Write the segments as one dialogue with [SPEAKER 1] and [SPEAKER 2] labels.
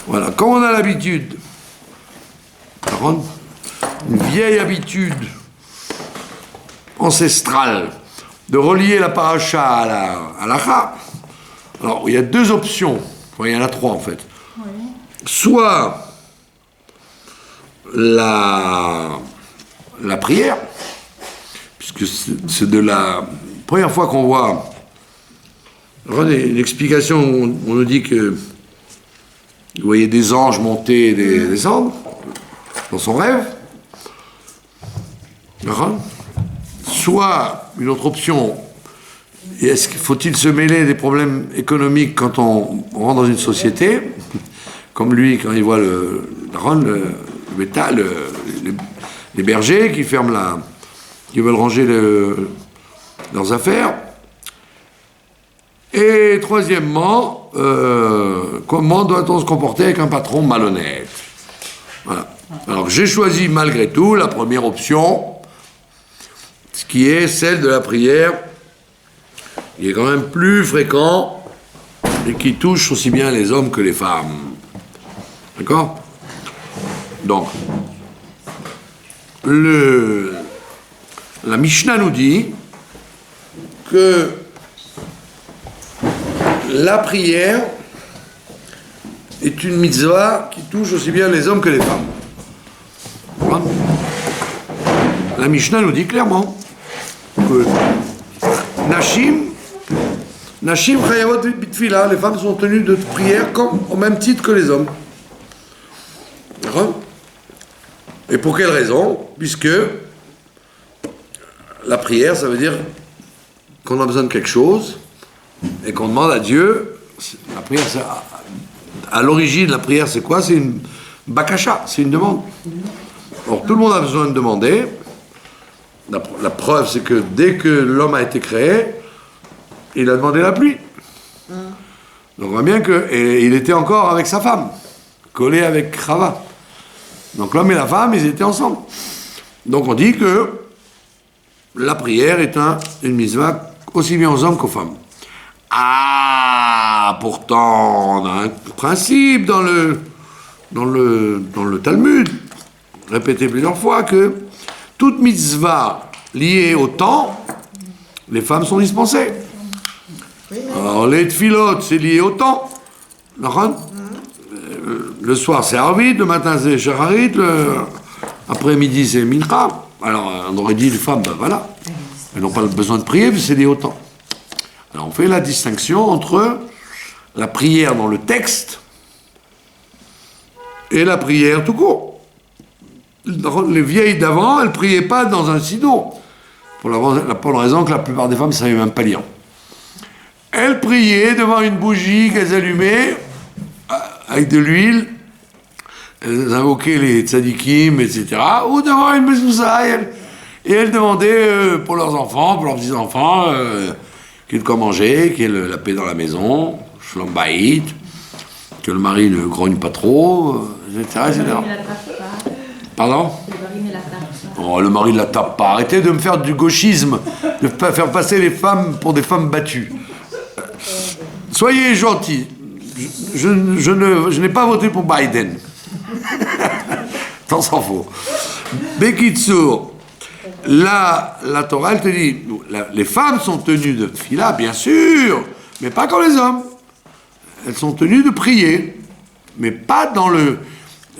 [SPEAKER 1] Voilà, comme on a l'habitude, une vieille habitude ancestrale de relier la paracha à la halakha, alors il y a deux options, enfin, il y en a trois en fait. Oui. Soit la prière, puisque c'est de la première fois qu'on voit une explication où on nous dit que vous voyez des anges monter et descendre dans son rêve. Soit une autre option, faut-il se mêler des problèmes économiques quand on rentre dans une société, comme lui quand il voit les bergers qui ferment qui veulent ranger leurs affaires. Et troisièmement, comment doit-on se comporter avec un patron malhonnête? Voilà. Alors j'ai choisi malgré tout la première option, ce qui est celle de la prière, qui est quand même plus fréquent et qui touche aussi bien les hommes que les femmes. D'accord? Donc, la Mishnah nous dit que la prière est une mitzvah qui touche aussi bien les hommes que les femmes. Voilà. La Mishnah nous dit clairement que Nashim chayavot bitfila, les femmes sont tenues de prière au même titre que les hommes. D'accord? Et pour quelle raison? Puisque la prière, ça veut dire qu'on a besoin de quelque chose et qu'on demande à Dieu. La prière, à l'origine, la prière, c'est quoi? C'est une bakasha, c'est une demande. Or, tout le monde a besoin de demander. La preuve, c'est que dès que l'homme a été créé, il a demandé la pluie. Donc, on voit bien qu'il était encore avec sa femme, collé avec Chava. Donc, l'homme et la femme, ils étaient ensemble. Donc, on dit que la prière est une mitzvah aussi bien aux hommes qu'aux femmes. Ah, pourtant, on a un principe dans le Talmud, répété plusieurs fois, que toute mitzvah liée au temps, les femmes sont dispensées. Alors, les tfilotes, c'est lié au temps. Le soir, c'est Arvit, le matin, c'est Shacharit, l'après-midi, c'est Mincha. Alors, on aurait dit, les femmes, ben voilà, elles n'ont pas besoin de prier, mais c'est lié au temps. Alors, on fait la distinction entre la prière dans le texte et la prière tout court. Les vieilles d'avant, elles ne priaient pas dans un sido, pour la raison que la plupart des femmes ne savaient même pas lire. Elles priaient devant une bougie qu'elles allumaient avec de l'huile, elles invoquaient les tzadikim, etc., ou devant une mezouza, et elles demandaient pour leurs enfants, pour leurs petits-enfants, qu'il y ait de quoi manger, qu'il y ait la paix dans la maison, shlom baït, que le mari ne grogne pas trop, etc., etc. Pardon? Le mari ne la tape pas. Arrêtez de me faire du gauchisme, de faire passer les femmes pour des femmes battues. Soyez gentils. Je n'ai pas voté pour Biden. Tant s'en faut. Bekitsour, la Torah, elle te dit, les femmes sont tenues de fila, bien sûr, mais pas comme les hommes. Elles sont tenues de prier, mais pas dans le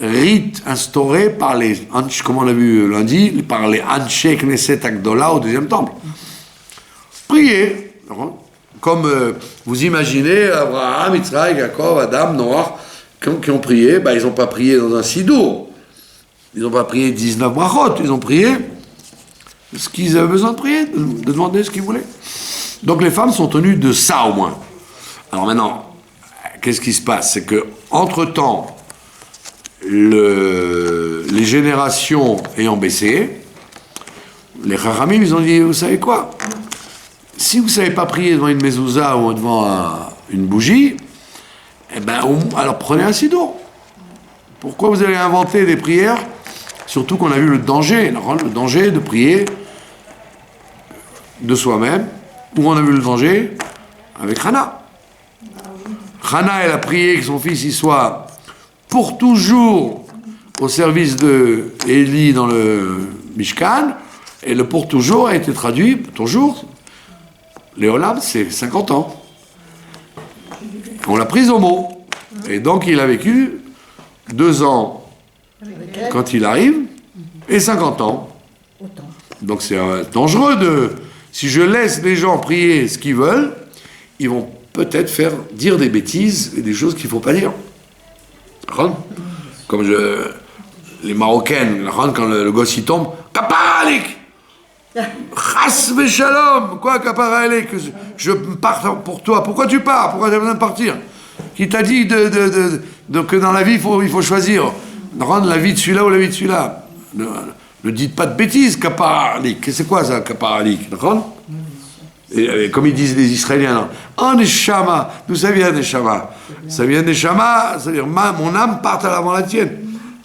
[SPEAKER 1] rite instauré par les, comme on l'a vu lundi, par les Anshe Knesset Agdola au deuxième temple. Prier, comme vous imaginez Abraham, Yitzhak, Yaakov, Adam, Noach, qui ont prié, ils n'ont pas prié dans un sidour, ils n'ont pas prié 19 brachot, ils ont prié ce qu'ils avaient besoin de prier, de demander ce qu'ils voulaient. Donc les femmes sont tenues de ça au moins. Alors maintenant, qu'est-ce qui se passe? C'est que entre-temps, les générations ayant baissé, les Chachamim, ils ont dit, vous savez quoi? Si vous ne savez pas prier devant une mezouza ou devant une bougie, alors prenez un sidour. Pourquoi vous allez inventer des prières? Surtout qu'on a vu le danger de prier de soi-même, ou on a vu le danger avec Hana. Hana, elle a prié que son fils y soit pour toujours au service de Élie dans le Mishkan, et le pour toujours a été traduit, toujours, Léolam, c'est 50 ans. On l'a prise au mot. Et donc il a vécu 2 ans quand il arrive, et 50 ans. Donc c'est dangereux de... Si je laisse les gens prier ce qu'ils veulent, ils vont peut-être faire dire des bêtises et des choses qu'il ne faut pas dire. Comme les Marocaines, quand le gosse il tombe, Kaparalik! Chas Shalom! Quoi, Kaparalik? Je pars pour toi. Pourquoi tu pars? Pourquoi tu as besoin de partir? Qui t'a dit que dans la vie, il faut choisir? Rendre la vie de celui-là ou la vie de celui-là? Ne dites pas de bêtises, Kaparalik. C'est quoi ça, Kaparalik? Et comme ils disent les Israéliens, en Neshama, d'où ça vient Neshama? Ça vient Neshama, c'est-à-dire mon âme part à l'avant la tienne.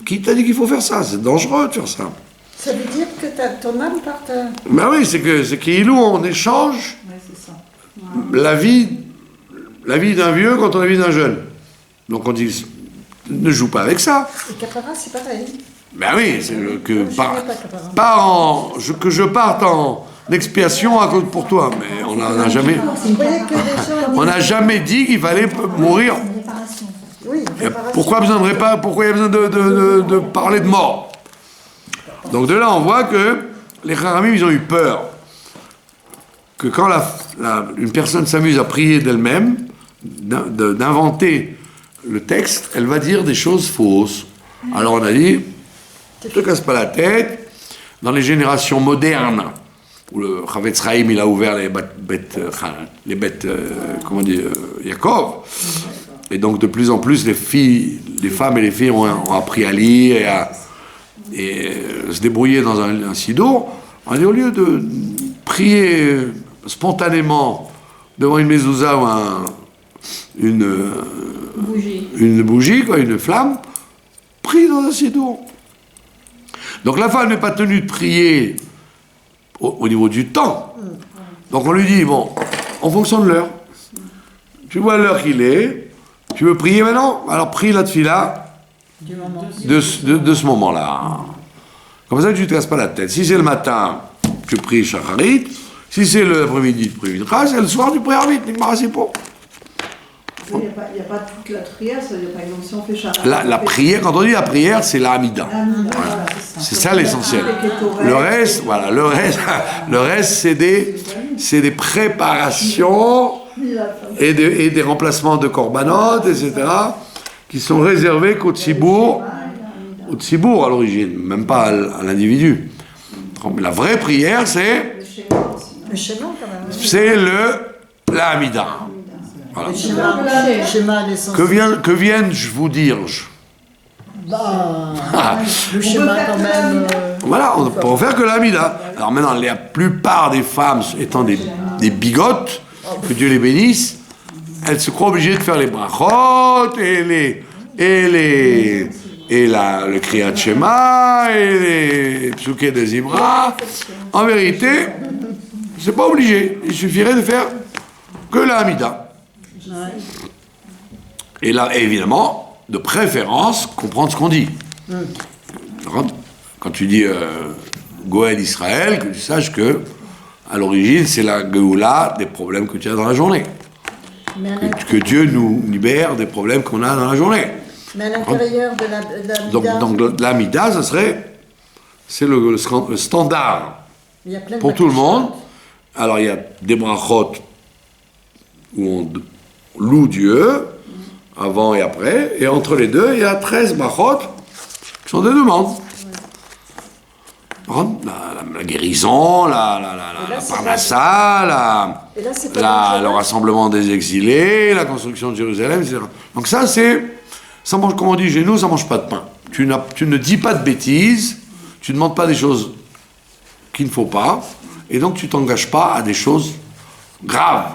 [SPEAKER 1] Qui t'a dit qu'il faut faire ça? C'est dangereux de faire ça.
[SPEAKER 2] Ça veut dire que ton âme part à...
[SPEAKER 1] Ben oui, c'est qu'il loue, on échange la vie d'un vieux contre la vie d'un jeune. Donc on dit, ne joue pas avec ça.
[SPEAKER 2] Et Capara, c'est pareil.
[SPEAKER 1] Ben oui, c'est que je parte en expiation à cause pour toi, mais on n'a jamais... On n'a jamais dit qu'il fallait mourir.
[SPEAKER 2] Oui,
[SPEAKER 1] Pourquoi il y a besoin de parler de mort? Donc de là, on voit que les Haramim, ils ont eu peur que quand une personne s'amuse à prier d'elle-même, d'inventer le texte, elle va dire des choses fausses. Alors on a dit, ne te casse pas la tête. Dans les générations modernes, où le Chavetz Chaim, il a ouvert les bêtes, comment dire, Yaakov, et donc de plus en plus les femmes et les filles ont appris à lire et se débrouiller dans un siddur. On a dit, au lieu de prier spontanément devant une mezouza ou une bougie, une flamme, prie dans un siddur. Donc la femme n'est pas tenue de prier au niveau du temps. Donc on lui dit, bon, en fonction de l'heure, tu vois l'heure qu'il est, tu veux prier maintenant? Alors prie la tefila de ce moment-là. Comme ça, tu ne te casses pas la tête. Si c'est le matin, tu pries Shacharit. Si c'est l'après-midi, tu pries Mincha. C'est le soir, tu pries Arvit. C'est pour.
[SPEAKER 3] Il n'y a pas toute la prière, c'est-à-dire par exemple si on fait Shacharit.
[SPEAKER 1] La prière, quand on dit la prière, c'est la Hamida. Voilà. C'est ça l'essentiel. Le reste, c'est des préparations et des remplacements de korbanot, etc., qui sont réservés qu'au tzibour, à l'origine, même pas à l'individu. La vraie prière, c'est
[SPEAKER 2] Le schéma, quand même.
[SPEAKER 1] c'est la Hamida. Voilà.
[SPEAKER 2] Le schéma, l'essentiel.
[SPEAKER 1] Que viens-je vous dire?
[SPEAKER 2] Le schéma, quand même...
[SPEAKER 1] Voilà, on ne peut en faire que la Hamida. Alors maintenant, la plupart des femmes étant des bigotes, que Dieu les bénisse, elles se croient obligées de faire les brachot le Kriyat Shema et les psuké de Zimra. En vérité, c'est pas obligé. Il suffirait de faire que la Hamida. Et là, évidemment, de préférence, comprendre ce qu'on dit. Quand tu dis Goël Israël, que tu saches que à l'origine, c'est la Géoula des problèmes que tu as dans la journée. Que Dieu nous libère des problèmes qu'on a dans la journée.
[SPEAKER 2] Mais à l'intérieur de la
[SPEAKER 1] Donc l'Amida, c'est le standard pour tout le monde. Alors il y a des brachot où on loue Dieu, avant et après, et entre les deux, il y a 13 brachot qui sont des demandes. La guérison, la parnassa, le rassemblement des exilés, la construction de Jérusalem, etc. Donc ça, comme on dit chez nous, ça mange pas de pain. Tu ne dis pas de bêtises, tu ne demandes pas des choses qu'il ne faut pas, et donc tu t'engages pas à des choses graves,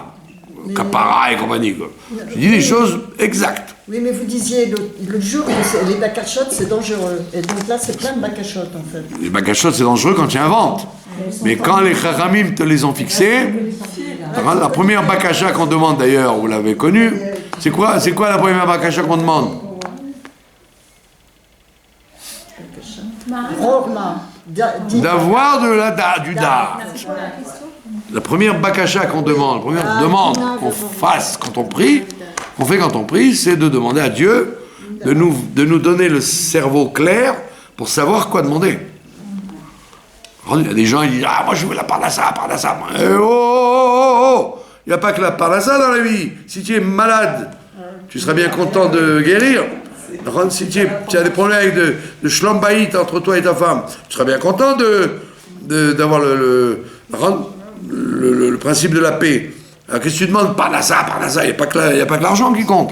[SPEAKER 1] capara et compagnie. Tu dis des choses exactes.
[SPEAKER 2] Oui, mais vous disiez le jour que les bakachot, c'est dangereux. Et donc là, c'est plein de bakachot, en fait.
[SPEAKER 1] Les bakachot, c'est dangereux quand tu inventes. Mais quand les Chachamim te les ont fixés, la première bakasha qu'on demande d'ailleurs, vous l'avez connu, c'est quoi la première bakasha qu'on demande? D'avoir du dar. La première bakasha qu'on demande, la première demande qu'on fasse quand on prie, qu'on fait quand on prie, c'est de demander à Dieu de nous donner le cerveau clair pour savoir quoi demander. Il y a des gens qui disent « Ah, moi je veux la parnassa. » Il n'y a pas que la parnassa dans la vie. Si tu es malade, tu seras bien content de guérir. Si tu as des problèmes avec de shlombaït entre toi et ta femme, tu seras bien content d'avoir le principe de la paix. Alors qu'est-ce que tu demandes? Parnassa, il n'y a pas que l'argent qui compte.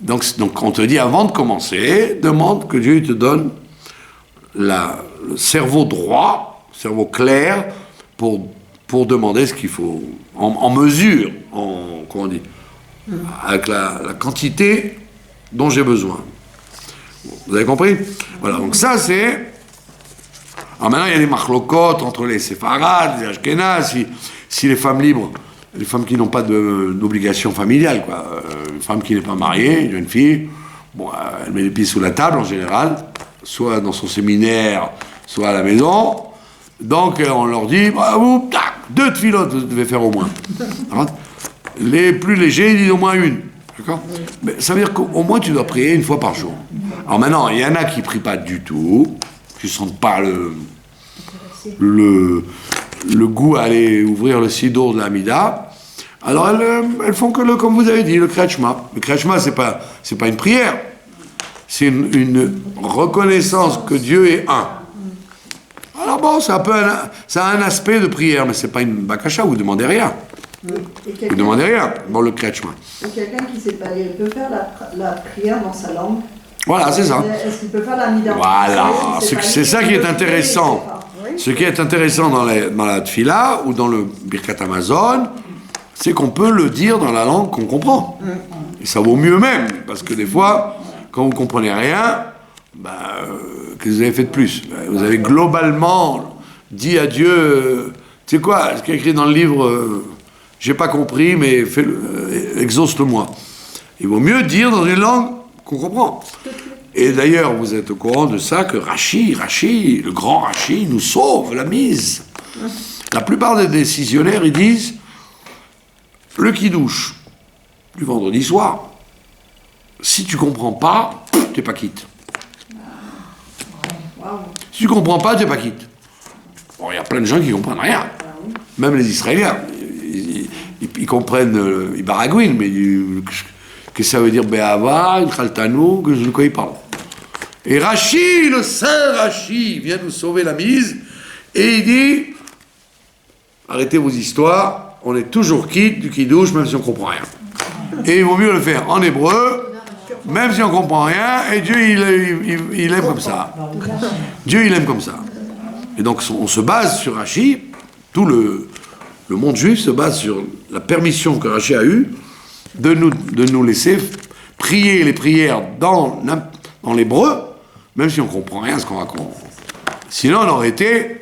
[SPEAKER 1] Donc on te dit avant de commencer, demande que Dieu te donne le cerveau droit, le cerveau clair, pour demander ce qu'il faut, en mesure, comment on dit, avec la quantité dont j'ai besoin. Vous avez compris? Voilà, donc ça c'est... Alors maintenant il y a des marlocotes entre les séfarades, les ashkénazes, si les femmes libres, les femmes qui n'ont pas d'obligation familiale, quoi. Une femme qui n'est pas mariée, une jeune fille, bon, elle met les pieds sous la table en général, soit dans son séminaire, soit à la maison. Donc on leur dit, bah, vous, 2 tfilotes, vous devez faire au moins. Alors, les plus légers, ils disent au moins une. D'accord? Mais ça veut dire qu'au moins tu dois prier 1 fois par jour. Alors maintenant, il y en a qui ne prient pas du tout, qui ne sentent pas le goût à aller ouvrir le sidour de l'Amida. Alors elles font que comme vous avez dit, le Kriyat Shema. Le Kriyat Shema, c'est pas une prière, c'est une reconnaissance que Dieu est un. Alors bon, ça a un aspect de prière, mais c'est pas une bakasha, vous demandez rien. Vous demandez rien, bon, le Kriyat Shema.
[SPEAKER 3] Et quelqu'un qui ne sait pas lire, il peut faire la prière dans sa langue.
[SPEAKER 1] Voilà, c'est ça.
[SPEAKER 3] Est-ce qu'il peut faire la mida?
[SPEAKER 1] Voilà, c'est ça qui est intéressant. Ce qui est intéressant dans la Tfila ou dans le Birkat Hamazon, c'est qu'on peut le dire dans la langue qu'on comprend. Et ça vaut mieux même, parce que des fois, quand vous ne comprenez rien, que vous avez fait de plus. Vous avez globalement dit à Dieu, tu sais quoi, ce qui est écrit dans le livre, j'ai pas compris, mais exauce-le-moi. Il vaut mieux dire dans une langue qu'on comprend. Et d'ailleurs, vous êtes au courant de ça, que Rashi, le grand Rashi, nous sauve la mise. La plupart des décisionnaires, ils disent, le kidouche du vendredi soir, si tu comprends pas, t'es pas quitte. Si tu comprends pas, t'es pas quitte. Bon, il y a plein de gens qui comprennent rien. Même les Israéliens. Ils comprennent, ils baragouinent, mais que ça veut dire Be'ava, une Khaltanou, de quoi ils parlent. Et Rashi, le saint Rashi, vient nous sauver la mise, et il dit, arrêtez vos histoires, on est toujours quitte du kidouche, même si on ne comprend rien. Et il vaut mieux le faire en hébreu, même si on ne comprend rien, et Dieu, il aime comme ça. Dieu, il aime comme ça. Et donc, on se base sur Rashi, tout le monde juif se base sur la permission que Rashi a eue de nous laisser prier les prières dans l'hébreu, même si on ne comprend rien à ce qu'on raconte. Sinon, on aurait été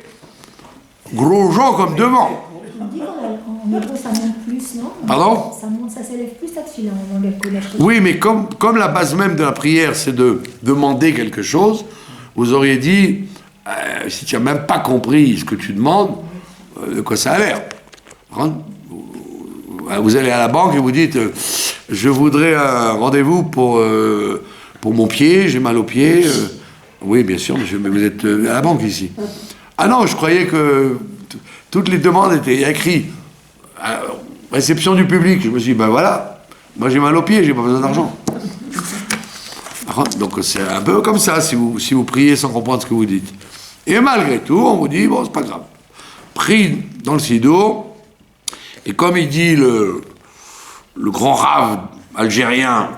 [SPEAKER 1] gros gens comme devant.
[SPEAKER 4] On dit qu'en hébreu, ça monte plus, non?
[SPEAKER 1] Pardon?
[SPEAKER 4] Ça s'élève plus à Tfila en langage Kodesh.
[SPEAKER 1] Oui, mais comme la base même de la prière, c'est de demander quelque chose, vous auriez dit, si tu n'as même pas compris ce que tu demandes, de quoi ça a l'air? Vous allez à la banque et vous dites, je voudrais un rendez-vous pour mon pied, j'ai mal au pied. Oui, bien sûr, monsieur, mais vous êtes à la banque ici. Ah non, je croyais que toutes les demandes étaient écrites. Réception du public. Je me suis dit, ben voilà, moi j'ai mal au pied, j'ai pas besoin d'argent. Donc c'est un peu comme ça, si vous priez sans comprendre ce que vous dites. Et malgré tout, on vous dit, bon, c'est pas grave. Prie dans le sidour, et comme il dit le grand rave algérien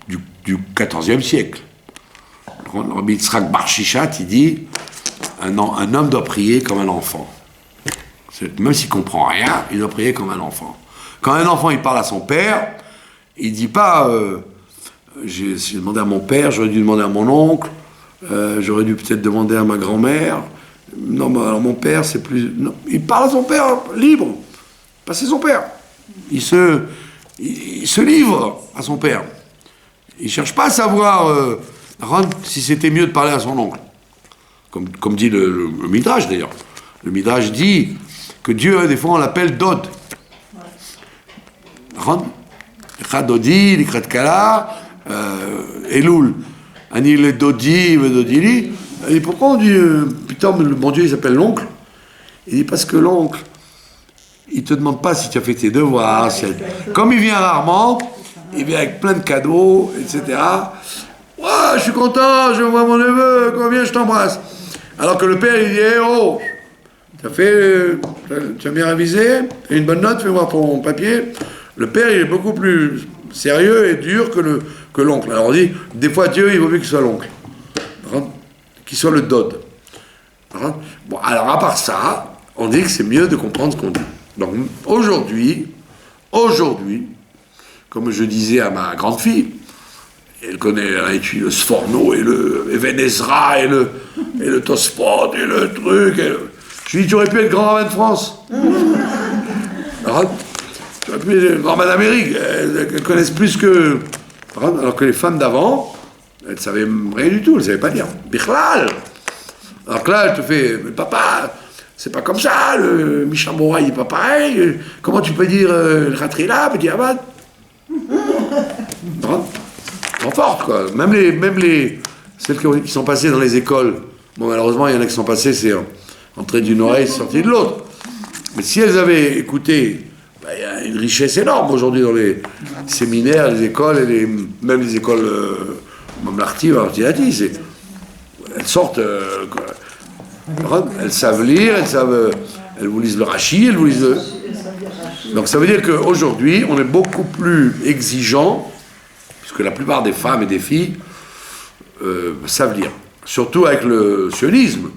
[SPEAKER 1] du XIVe siècle, le Rabbi Yitzhak Bar Shishat, il dit, un homme doit prier comme un enfant. Même s'il ne comprend rien, il doit prier comme un enfant. Quand un enfant il parle à son père, il ne dit pas j'ai demandé à mon père, j'aurais dû demander à mon oncle, j'aurais dû peut-être demander à ma grand-mère, Non, mais alors mon père, c'est plus... Non, il parle à son père libre. Parce que c'est son père. Il se livre à son père. Il ne cherche pas à savoir si c'était mieux de parler à son oncle. Comme dit le Midrash, d'ailleurs. Le Midrash dit que Dieu, des fois, on l'appelle Dod. Dodi, l'ikrat kala, Elul. Ani le Dodi, le Dodili. Et pourquoi on dit, putain, le bon Dieu, il s'appelle l'oncle? Il dit parce que l'oncle, il te demande pas si tu as fait tes devoirs. Comme il vient rarement, il vient avec plein de cadeaux, etc. Ouais, je suis content, je vois mon neveu, combien je t'embrasse. Alors que le père, il dit, hey, oh, tu as bien révisé, et une bonne note, fais voir ton papier. Le père, il est beaucoup plus sérieux et dur que l'oncle. Alors on dit, des fois, Dieu, il vaut mieux qu'il soit l'oncle. Qu'il soit le dod. Bon, alors à part ça, on dit que c'est mieux de comprendre ce qu'on dit. Donc aujourd'hui, comme je disais à ma grande fille, elle a étudié le Sforno et le Even Ezra et le Tospot et le truc. Je lui dis, tu aurais pu être grand-rabbin de France. Tu aurais pu être grand-rabbin d'Amérique. Elles connaissent plus que... Alors que les femmes d'avant, elles ne savaient rien du tout, elles ne savaient pas dire. Bichlal. Alors que là, elle te fait, mais papa, c'est pas comme ça, le Mishamora, il n'est pas pareil. Comment tu peux dire le Khatrila, petit Abad? Trop forte, quoi. Même celles qui sont passées dans les écoles, bon, malheureusement, il y en a qui sont passées, c'est entré d'une oreille, sorti de l'autre. Mais si elles avaient écouté, il y a une richesse énorme aujourd'hui dans les séminaires, les écoles, et même les écoles mamlarti, elles sortent, elles savent lire, elles vous lisent le Rashi, elles vous lisent le... Donc ça veut dire qu'aujourd'hui, on est beaucoup plus exigeant, puisque la plupart des femmes et des filles savent lire. Surtout avec le sionisme.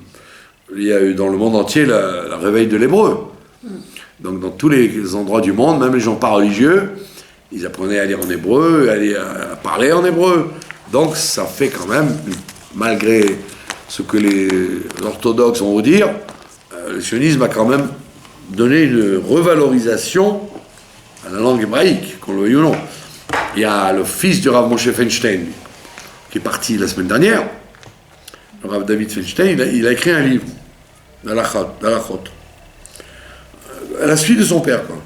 [SPEAKER 1] Il y a eu dans le monde entier la réveil de l'hébreu. Donc dans tous les endroits du monde, même les gens pas religieux, ils apprenaient à lire en hébreu, à parler en hébreu. Donc ça fait quand même, malgré ce que les orthodoxes vont vous dire, le sionisme a quand même donné une revalorisation à la langue hébraïque, qu'on le veuille ou non. Il y a le fils du Rav Moshe Feinstein, qui est parti la semaine dernière, le Rav David Feinstein, il a écrit un livre, d'Alachot, à la suite de son père, quoi.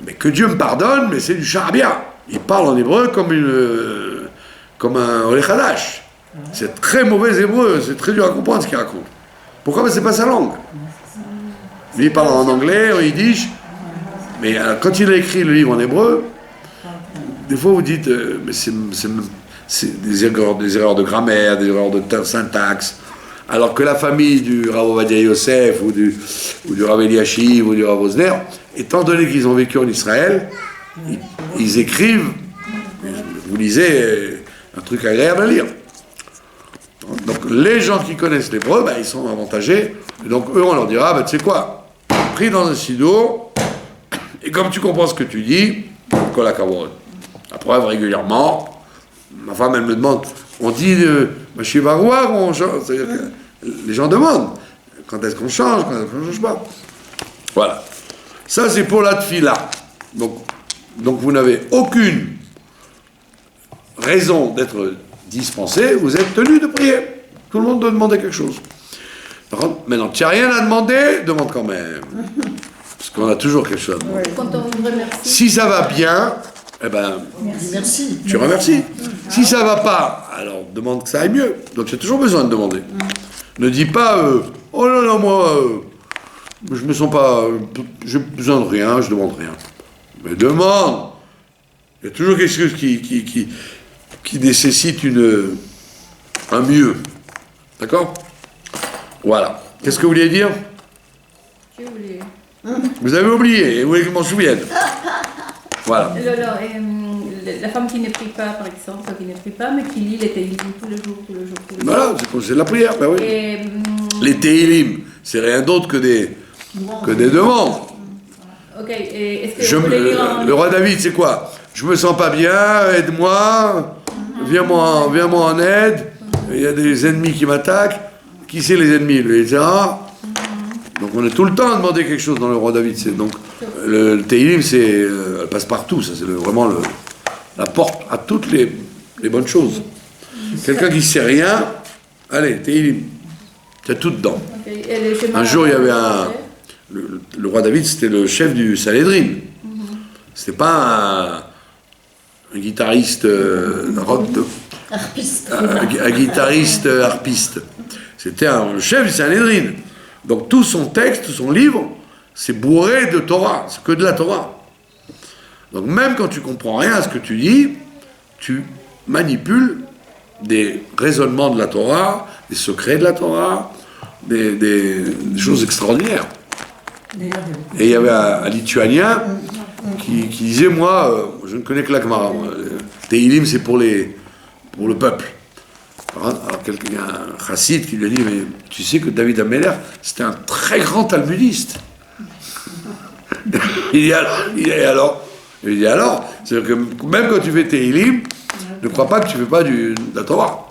[SPEAKER 1] Mais que Dieu me pardonne, mais c'est du charabia. Il parle en hébreu comme un Olech Hadash. C'est très mauvais hébreu, c'est très dur à comprendre ce qu'il raconte. Pourquoi? Parce que c'est pas sa langue. Lui, il parle en anglais, en yiddish, mais quand il a écrit le livre en hébreu, des fois vous dites, mais c'est des erreurs de grammaire, des erreurs de syntaxe, alors que la famille du Rav Ovadia Yosef ou du Rav Eliashiv ou du Rav Osner, étant donné qu'ils ont vécu en Israël, ils écrivent, vous lisez, un truc agréable à lire. Donc les gens qui connaissent l'hébreu, ils sont avantagés, et donc eux on leur dira, tu sais quoi, pris dans un sido, et comme tu comprends ce que tu dis, kol hakavod. La preuve, régulièrement, ma femme elle me demande, on dit Mashivarouar, on change, c'est-à-dire que les gens demandent, quand est-ce qu'on change, quand est-ce qu'on ne change pas. Voilà. Ça c'est pour la tfila. Donc vous n'avez aucune raison d'être dispensé, vous êtes tenu de prier. Tout le monde doit demander quelque chose. Maintenant, tu n'as rien à demander, demande quand même. Parce qu'on a toujours quelque chose à demander.
[SPEAKER 4] Quand on vous remercie.
[SPEAKER 1] Si ça va bien,
[SPEAKER 2] Merci.
[SPEAKER 1] tu remercies. Si ça va pas, alors demande que ça aille mieux. Donc tu as toujours besoin de demander. Ne dis pas, oh là là, moi, je me sens pas, j'ai besoin de rien, je demande rien. Mais demande. Il y a toujours quelque chose qui nécessite un mieux. D'accord? Voilà. Qu'est-ce que vous vouliez dire?
[SPEAKER 4] J'ai oublié.
[SPEAKER 1] Vous avez oublié, et vous voulez que je m'en souvienne. Voilà.
[SPEAKER 4] La femme qui ne prie pas, par exemple, qui ne prie pas, mais qui lit les Tehillim tous les jours.
[SPEAKER 1] Voilà, c'est de la prière, ben oui. Les Tehillim, c'est rien d'autre que des demandes.
[SPEAKER 4] Ok, et est-ce que vous voulez lire en...
[SPEAKER 1] Le roi David, c'est quoi? Je me sens pas bien, aide-moi, viens-moi en aide, il y a des ennemis qui m'attaquent. Qui c'est les ennemis? Lui, il dit, Donc on est tout le temps à demander quelque chose dans le roi David. Donc le Tehillim, elle passe partout. Ça, c'est vraiment la porte à toutes les bonnes choses. Quelqu'un qui ne sait rien, allez, Tehillim. C'est tout dedans.
[SPEAKER 4] Okay.
[SPEAKER 1] Un jour, il y avait le roi David, c'était le chef du Sanhédrin. C'était pas un guitariste
[SPEAKER 5] Harpiste.
[SPEAKER 1] un guitariste harpiste. C'était le chef du Sanhédrin. Donc tout son texte, tout son livre, c'est bourré de Torah. C'est que de la Torah. Donc même quand tu comprends rien à ce que tu dis, tu manipules des raisonnements de la Torah, des secrets de la Torah, des choses extraordinaires. Et il y avait un Lituanien qui disait, moi, je ne connais que la Gemara. Tehillim, c'est pour le peuple. Alors il y a un chassid qui lui a dit, mais tu sais que David Ameller, c'était un très grand talmudiste. Il dit alors, c'est-à-dire que même quand tu fais Tehillim, ne crois pas que tu ne fais pas de la Torah.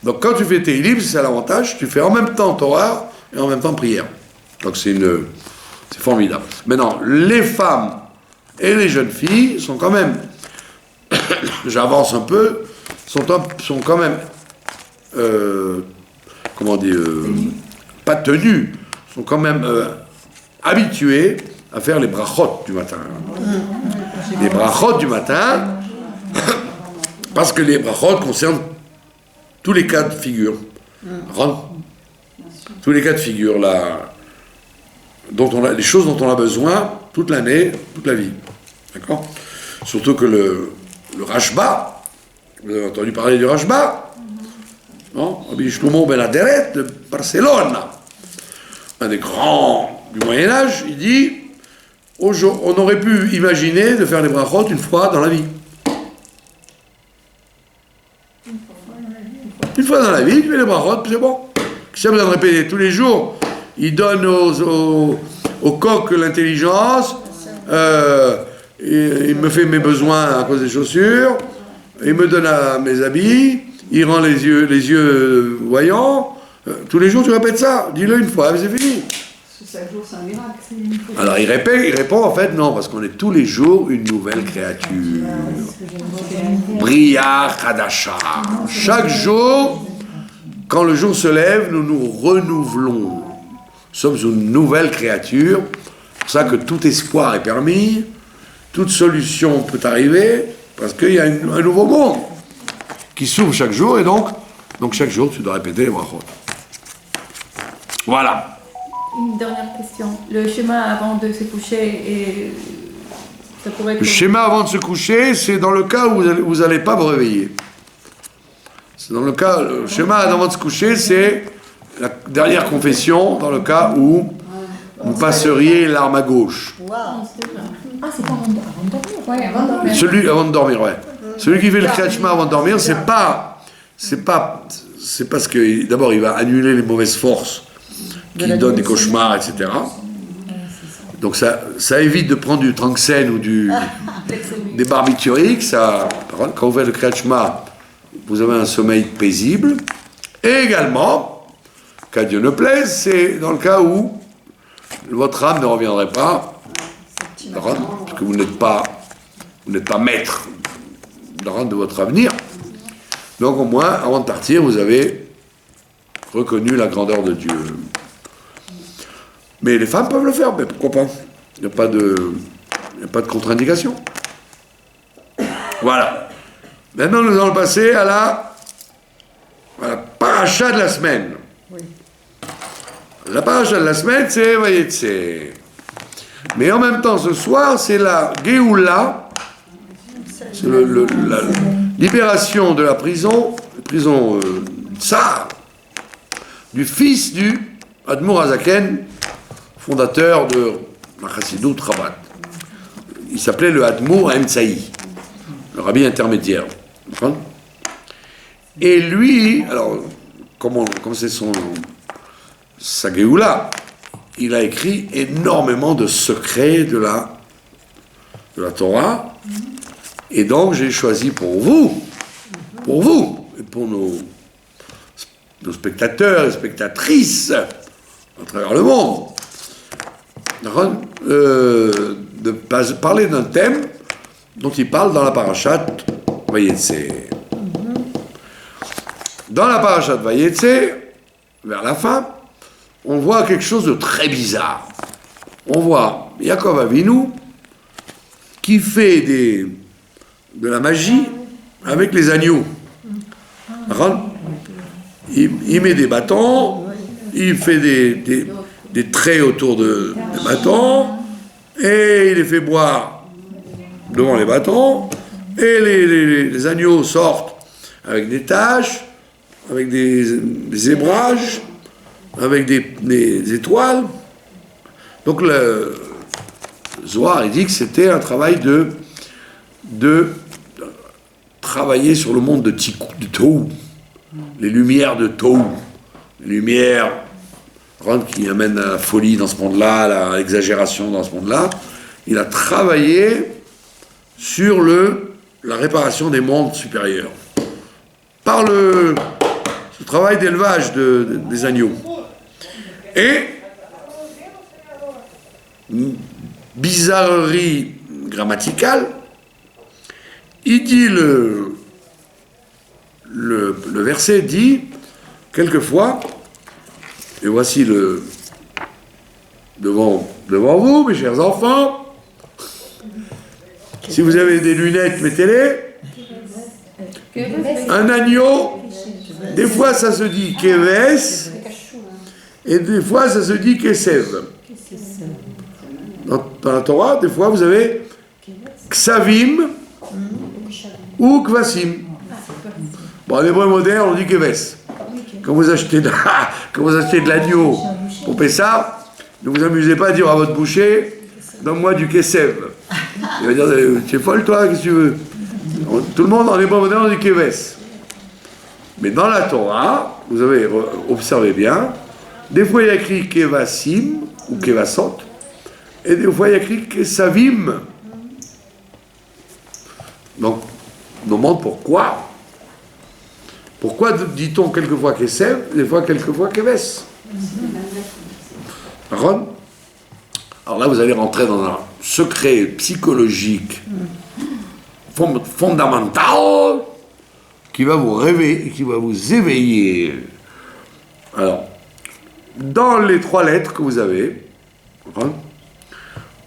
[SPEAKER 1] Donc quand tu fais Tehillim, c'est ça l'avantage, tu fais en même temps Torah et en même temps prière. Donc c'est formidable. Maintenant, les femmes et les jeunes filles sont quand même, j'avance un peu, sont quand même, pas tenues, sont quand même habituées à faire les brachot du matin. Les brachot du matin, parce que les brachot concernent tous les cas de figure. Tous les cas de figure, là, les choses dont on a besoin toute l'année, toute la vie. D'accord ? Surtout que le Rashba, vous avez entendu parler du Rashba, non ? Rabbi Shlomo Ben Aderet de Barcelone, un des grands du Moyen-Âge, il dit on aurait pu imaginer de faire les brachot une fois dans la vie. Une fois dans la vie, tu fais les brachot, c'est bon. Si tu as besoin de répéter tous les jours, il donne au coq l'intelligence, il me fait mes besoins à cause des chaussures, il me donne mes habits, il rend les yeux voyants. Tous les jours, tu répètes ça. Dis-le une fois, c'est fini.
[SPEAKER 3] Chaque jour, c'est un miracle.
[SPEAKER 1] Alors, il répond en fait, non, parce qu'on est tous les jours une nouvelle créature. Bria Khadasha. Chaque jour, quand le jour se lève, nous nous renouvelons. Nous sommes une nouvelle créature. C'est pour ça que tout espoir est permis, toute solution peut arriver, parce qu'il y a un nouveau monde qui s'ouvre chaque jour, et donc chaque jour, tu dois répéter les brachot. Voilà.
[SPEAKER 4] Une dernière question. Le schéma avant de se coucher, ça pourrait être...
[SPEAKER 1] Le schéma avant de se coucher, c'est dans le cas où vous n'allez pas vous réveiller. C'est dans le cas, le schéma avant de se coucher, c'est la dernière confession, dans le cas où vous passeriez l'arme à gauche.
[SPEAKER 5] Ah, c'est pas avant de dormir.
[SPEAKER 4] Oui, avant de dormir.
[SPEAKER 1] Celui avant de dormir, ouais. Celui qui fait le Kriyat Shema avant de dormir, c'est parce que d'abord il va annuler les mauvaises forces qui donnent des cauchemars, etc. Donc ça évite de prendre du Tranxène ou des barbituriques. Quand vous faites le Kriyat Shema, vous avez un sommeil paisible. Et également, qu'à Dieu ne plaise, c'est dans le cas où votre âme ne reviendrait pas, parce que vous n'êtes pas maître de votre avenir. Donc au moins, avant de partir, vous avez reconnu la grandeur de Dieu. Mais les femmes peuvent le faire, mais pourquoi pas ? Il n'y a pas de contre-indication. Voilà. Maintenant, nous allons passer à la paracha de la semaine.
[SPEAKER 5] Oui.
[SPEAKER 1] La paracha de la semaine, c'est Vayetze. Mais en même temps, ce soir, c'est la Géoula, c'est la libération de la prison tsar, du fils du Admour Hazaken, fondateur de la Chassidout Rabat. Il s'appelait le Admour Emtsaï, le rabbi intermédiaire. Et lui, alors, comme c'est sa Géoula, il a écrit énormément de secrets de la Torah. Et donc, j'ai choisi pour vous, et pour nos spectateurs et spectatrices, à travers le monde. De parler d'un thème dont il parle dans la parashat Vayetse. Dans la parashat Vayetse, vers la fin, on voit quelque chose de très bizarre. On voit Yaakov Avinu qui fait de la magie avec les agneaux. Il met des bâtons, il fait des traits autour des bâtons, et il les fait boire devant les bâtons, et les agneaux sortent avec des taches, avec des zébrages, avec des étoiles. Donc le Zohar, il dit que c'était un travail de travailler sur le monde de Tohu, les lumières de Tohu, les lumières qui amènent à la folie dans ce monde-là, à l'exagération dans ce monde-là. Il a travaillé sur la réparation des mondes supérieurs par ce travail d'élevage des agneaux. Et bizarrerie grammaticale, il dit le verset dit quelquefois, et voici devant vous, mes chers enfants, si vous avez des lunettes, mettez-les. Un agneau, des fois ça se dit keves, et des fois ça se dit kesev. Dans la Torah, des fois vous avez ksavim ou kvasim. Bon, en hébreu moderne, on dit keves. Quand vous achetez de l'agneau pour Pessah, ne vous amusez pas à dire à votre boucher, donne-moi du kesev. Il va dire, tu es folle toi, qu'est-ce que tu veux? Tout le monde en hébreu moderne, on dit keves. Mais dans la Torah, vous avez observé bien, des fois il y a écrit kevasim ou kevasot, et des fois il y a écrit kesavim. Donc, on demande pourquoi. Pourquoi dit-on quelquefois kesev, des fois quelquefois keves? Alors là, vous allez rentrer dans un secret psychologique fondamental qui va vous réveiller, qui va vous éveiller. Alors, dans les 3 lettres que vous avez,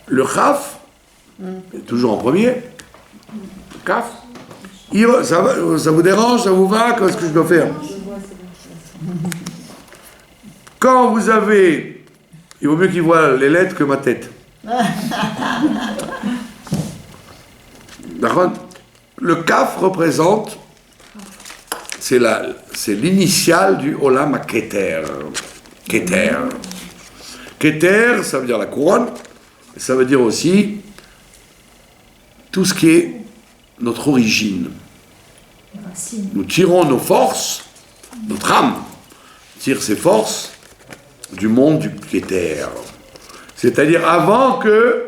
[SPEAKER 1] le Chaf est toujours en premier. Le Kaf. Ça vous dérange, ça vous va? Qu'est-ce que je dois faire? Quand vous avez... Il vaut mieux qu'il voit les lettres que ma tête. D'accord? Le Kaf représente... C'est l'initiale du Olam HaKeter. Keter. Keter, ça veut dire la couronne. Ça veut dire aussi tout ce qui est notre origine. Nous tirons nos forces, notre âme tire ses forces du monde du Keter. C'est-à-dire avant que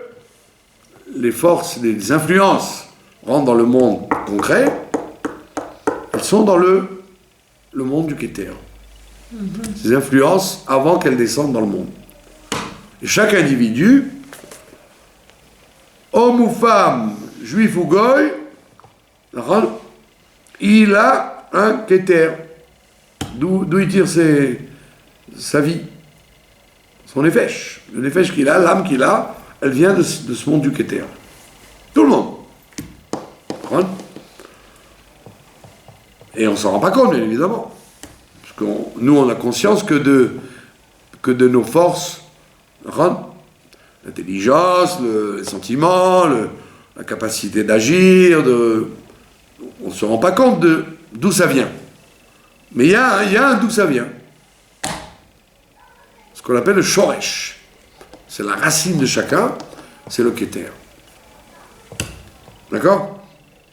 [SPEAKER 1] les forces, les influences rentrent dans le monde concret, elles sont dans le monde du Keter. Ces influences avant qu'elles descendent dans le monde. Et chaque individu, homme ou femme, juif ou goy, il a un Keter. D'où il tire sa vie. Son nefesh. Le nefesh qu'il a, l'âme qu'il a, elle vient de ce monde du Keter. Tout le monde. Et on ne s'en rend pas compte, bien évidemment. Parce que nous, on a conscience que de nos forces, l'intelligence, les sentiments, la capacité d'agir, on ne se rend pas compte d'où ça vient. Mais il y a un d'où ça vient. Ce qu'on appelle le shoresh. C'est la racine de chacun, c'est le Keter. D'accord?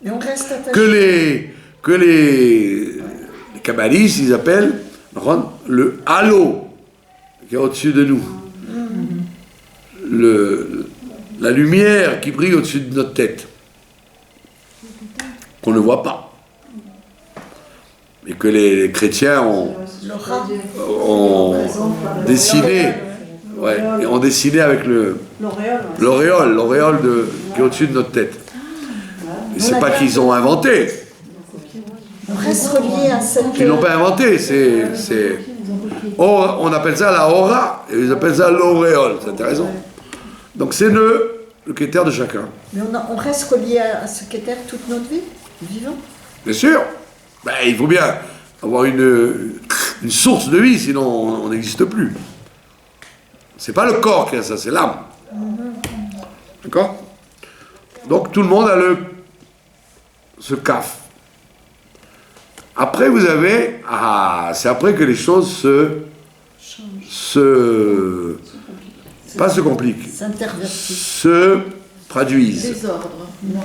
[SPEAKER 2] Et on reste attaché.
[SPEAKER 1] Que les kabbalistes, ils appellent le halo, qui est au-dessus de nous. La lumière qui brille au-dessus de notre tête. Qu'on ne voit pas. et que les chrétiens ont dessiné, et ont dessiné avec l'auréole qui est au-dessus de notre tête. Et c'est pas qu'ils ont inventé.
[SPEAKER 5] On reste relié à cette...
[SPEAKER 1] Ils l'ont pas inventé, on appelle ça la aura, et ils appellent ça l'auréole, c'est intéressant. Donc c'est le Keter de chacun.
[SPEAKER 5] Mais on reste relié à ce Keter toute notre vie, vivant.
[SPEAKER 1] Bien sûr, il faut bien avoir une source de vie, sinon on n'existe plus. C'est pas le corps qui a ça, c'est l'âme. D'accord? Donc tout le monde a ce kaf. Après vous avez, c'est après que les choses pas se compliquent, se traduisent.
[SPEAKER 4] Désordre.
[SPEAKER 5] Non.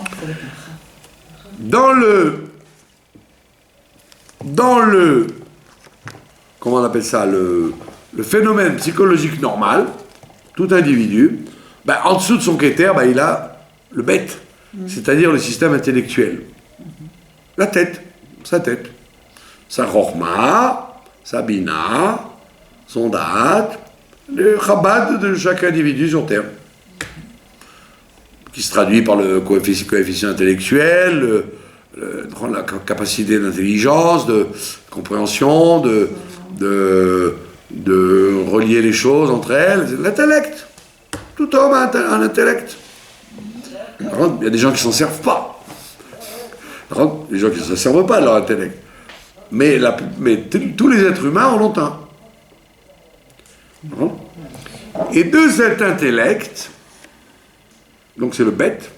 [SPEAKER 1] Dans le comment on appelle ça, le phénomène psychologique normal, tout individu, en dessous de son Keter, il a le bête, c'est-à-dire le système intellectuel. La tête, sa tête. Sa Chokhmah, sa Bina, son Da'at, le Chabad de chaque individu sur Terre, qui se traduit par le coefficient intellectuel, la capacité d'intelligence, de compréhension, de relier les choses entre elles, l'intellect. Tout homme a un intellect. Par contre, il y a des gens qui ne s'en servent pas. Par contre, des gens qui ne s'en servent pas de leur intellect. Mais tous les êtres humains en ont un. Et de cet intellect, donc c'est le bête,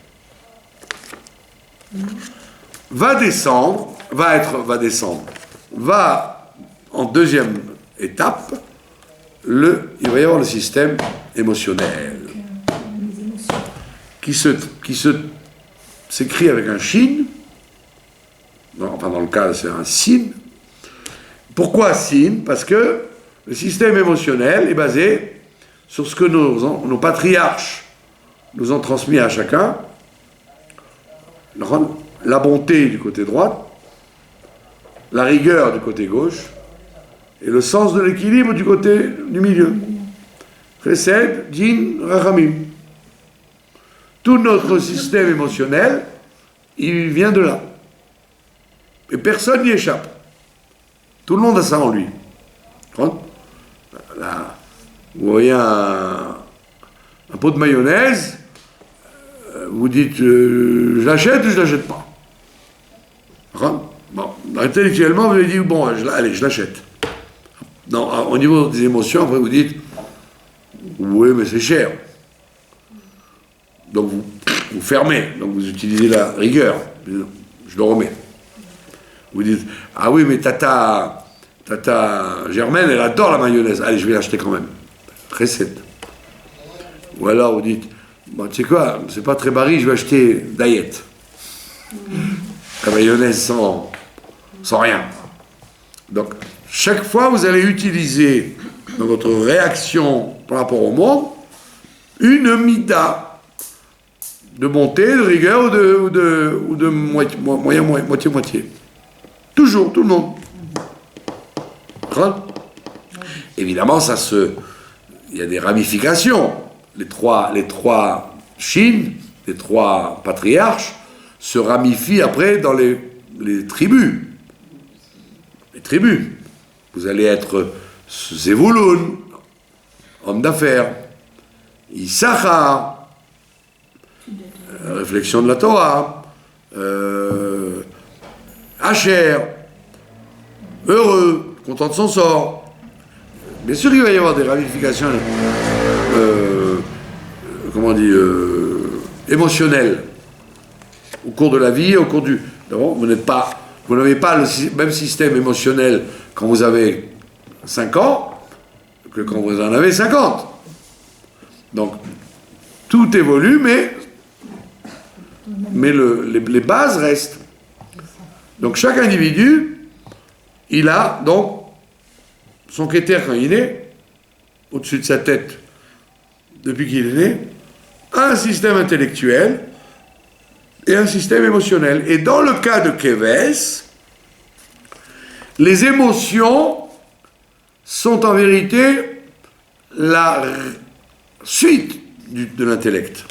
[SPEAKER 1] va en deuxième étape, il va y avoir le système émotionnel qui s'écrit avec un shin, dans le cas c'est un sin. Pourquoi sin? Parce que le système émotionnel est basé sur ce que nos patriarches nous ont transmis à chacun, la bonté du côté droit, la rigueur du côté gauche, et le sens de l'équilibre du côté du milieu. Chesed, Din, Rachamim. Tout notre système émotionnel, il vient de là. Et personne n'y échappe. Tout le monde a ça en lui. Là, vous voyez un pot de mayonnaise, vous dites je l'achète ou je l'achète pas. Bon, intellectuellement, vous avez dit bon, allez, je l'achète. Non, au niveau des émotions, après vous dites oui, mais c'est cher. Donc vous fermez, donc vous utilisez la rigueur. Je le remets. Vous dites ah oui, mais Tata Germaine, elle adore la mayonnaise. Allez, je vais l'acheter quand même. Recette. Ou alors vous dites bon, tu sais quoi, c'est pas très baril, je vais acheter Diet. La mayonnaise sans rien. Donc, chaque fois, vous allez utiliser dans votre réaction par rapport au monde une mida de bonté, de rigueur ou de moitié-moitié. Toujours, tout le monde. Évidemment, il y a des ramifications. Les trois Chines, les trois patriarches, se ramifient après dans les tribus. Les tribus. Vous allez être Zevulun, homme d'affaires, Issachar, réflexion de la Torah, Asher, heureux, content de son sort. Bien sûr, il va y avoir des ramifications, émotionnelles au cours de la vie, au cours du. D'abord, vous n'avez pas le même système émotionnel quand vous avez 5 ans que quand vous en avez 50. Donc, tout évolue, mais les bases restent. Donc, chaque individu, il a donc son Keter quand il est, au-dessus de sa tête, depuis qu'il est né, un système intellectuel et un système émotionnel. Et dans le cas de Keves, Les émotions sont en vérité la suite de l'intellect.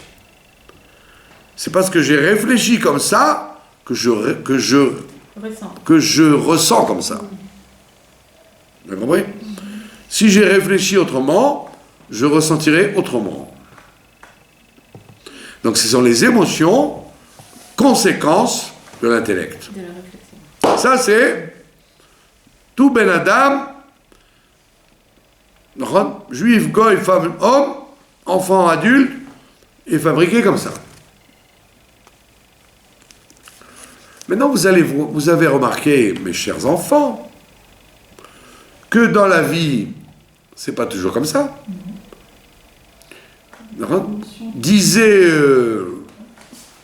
[SPEAKER 1] C'est parce que j'ai réfléchi comme ça que je ressens comme ça. Vous avez compris? Si j'ai réfléchi autrement, je ressentirai autrement. Donc ce sont les émotions, conséquences de l'intellect.
[SPEAKER 4] De la réflexion.
[SPEAKER 1] Ça c'est tout Ben Adam, juif, goy, femme, homme, enfant, adulte, est fabriqué comme ça. Maintenant vous avez remarqué, mes chers enfants, que dans la vie, c'est pas toujours comme ça. Disait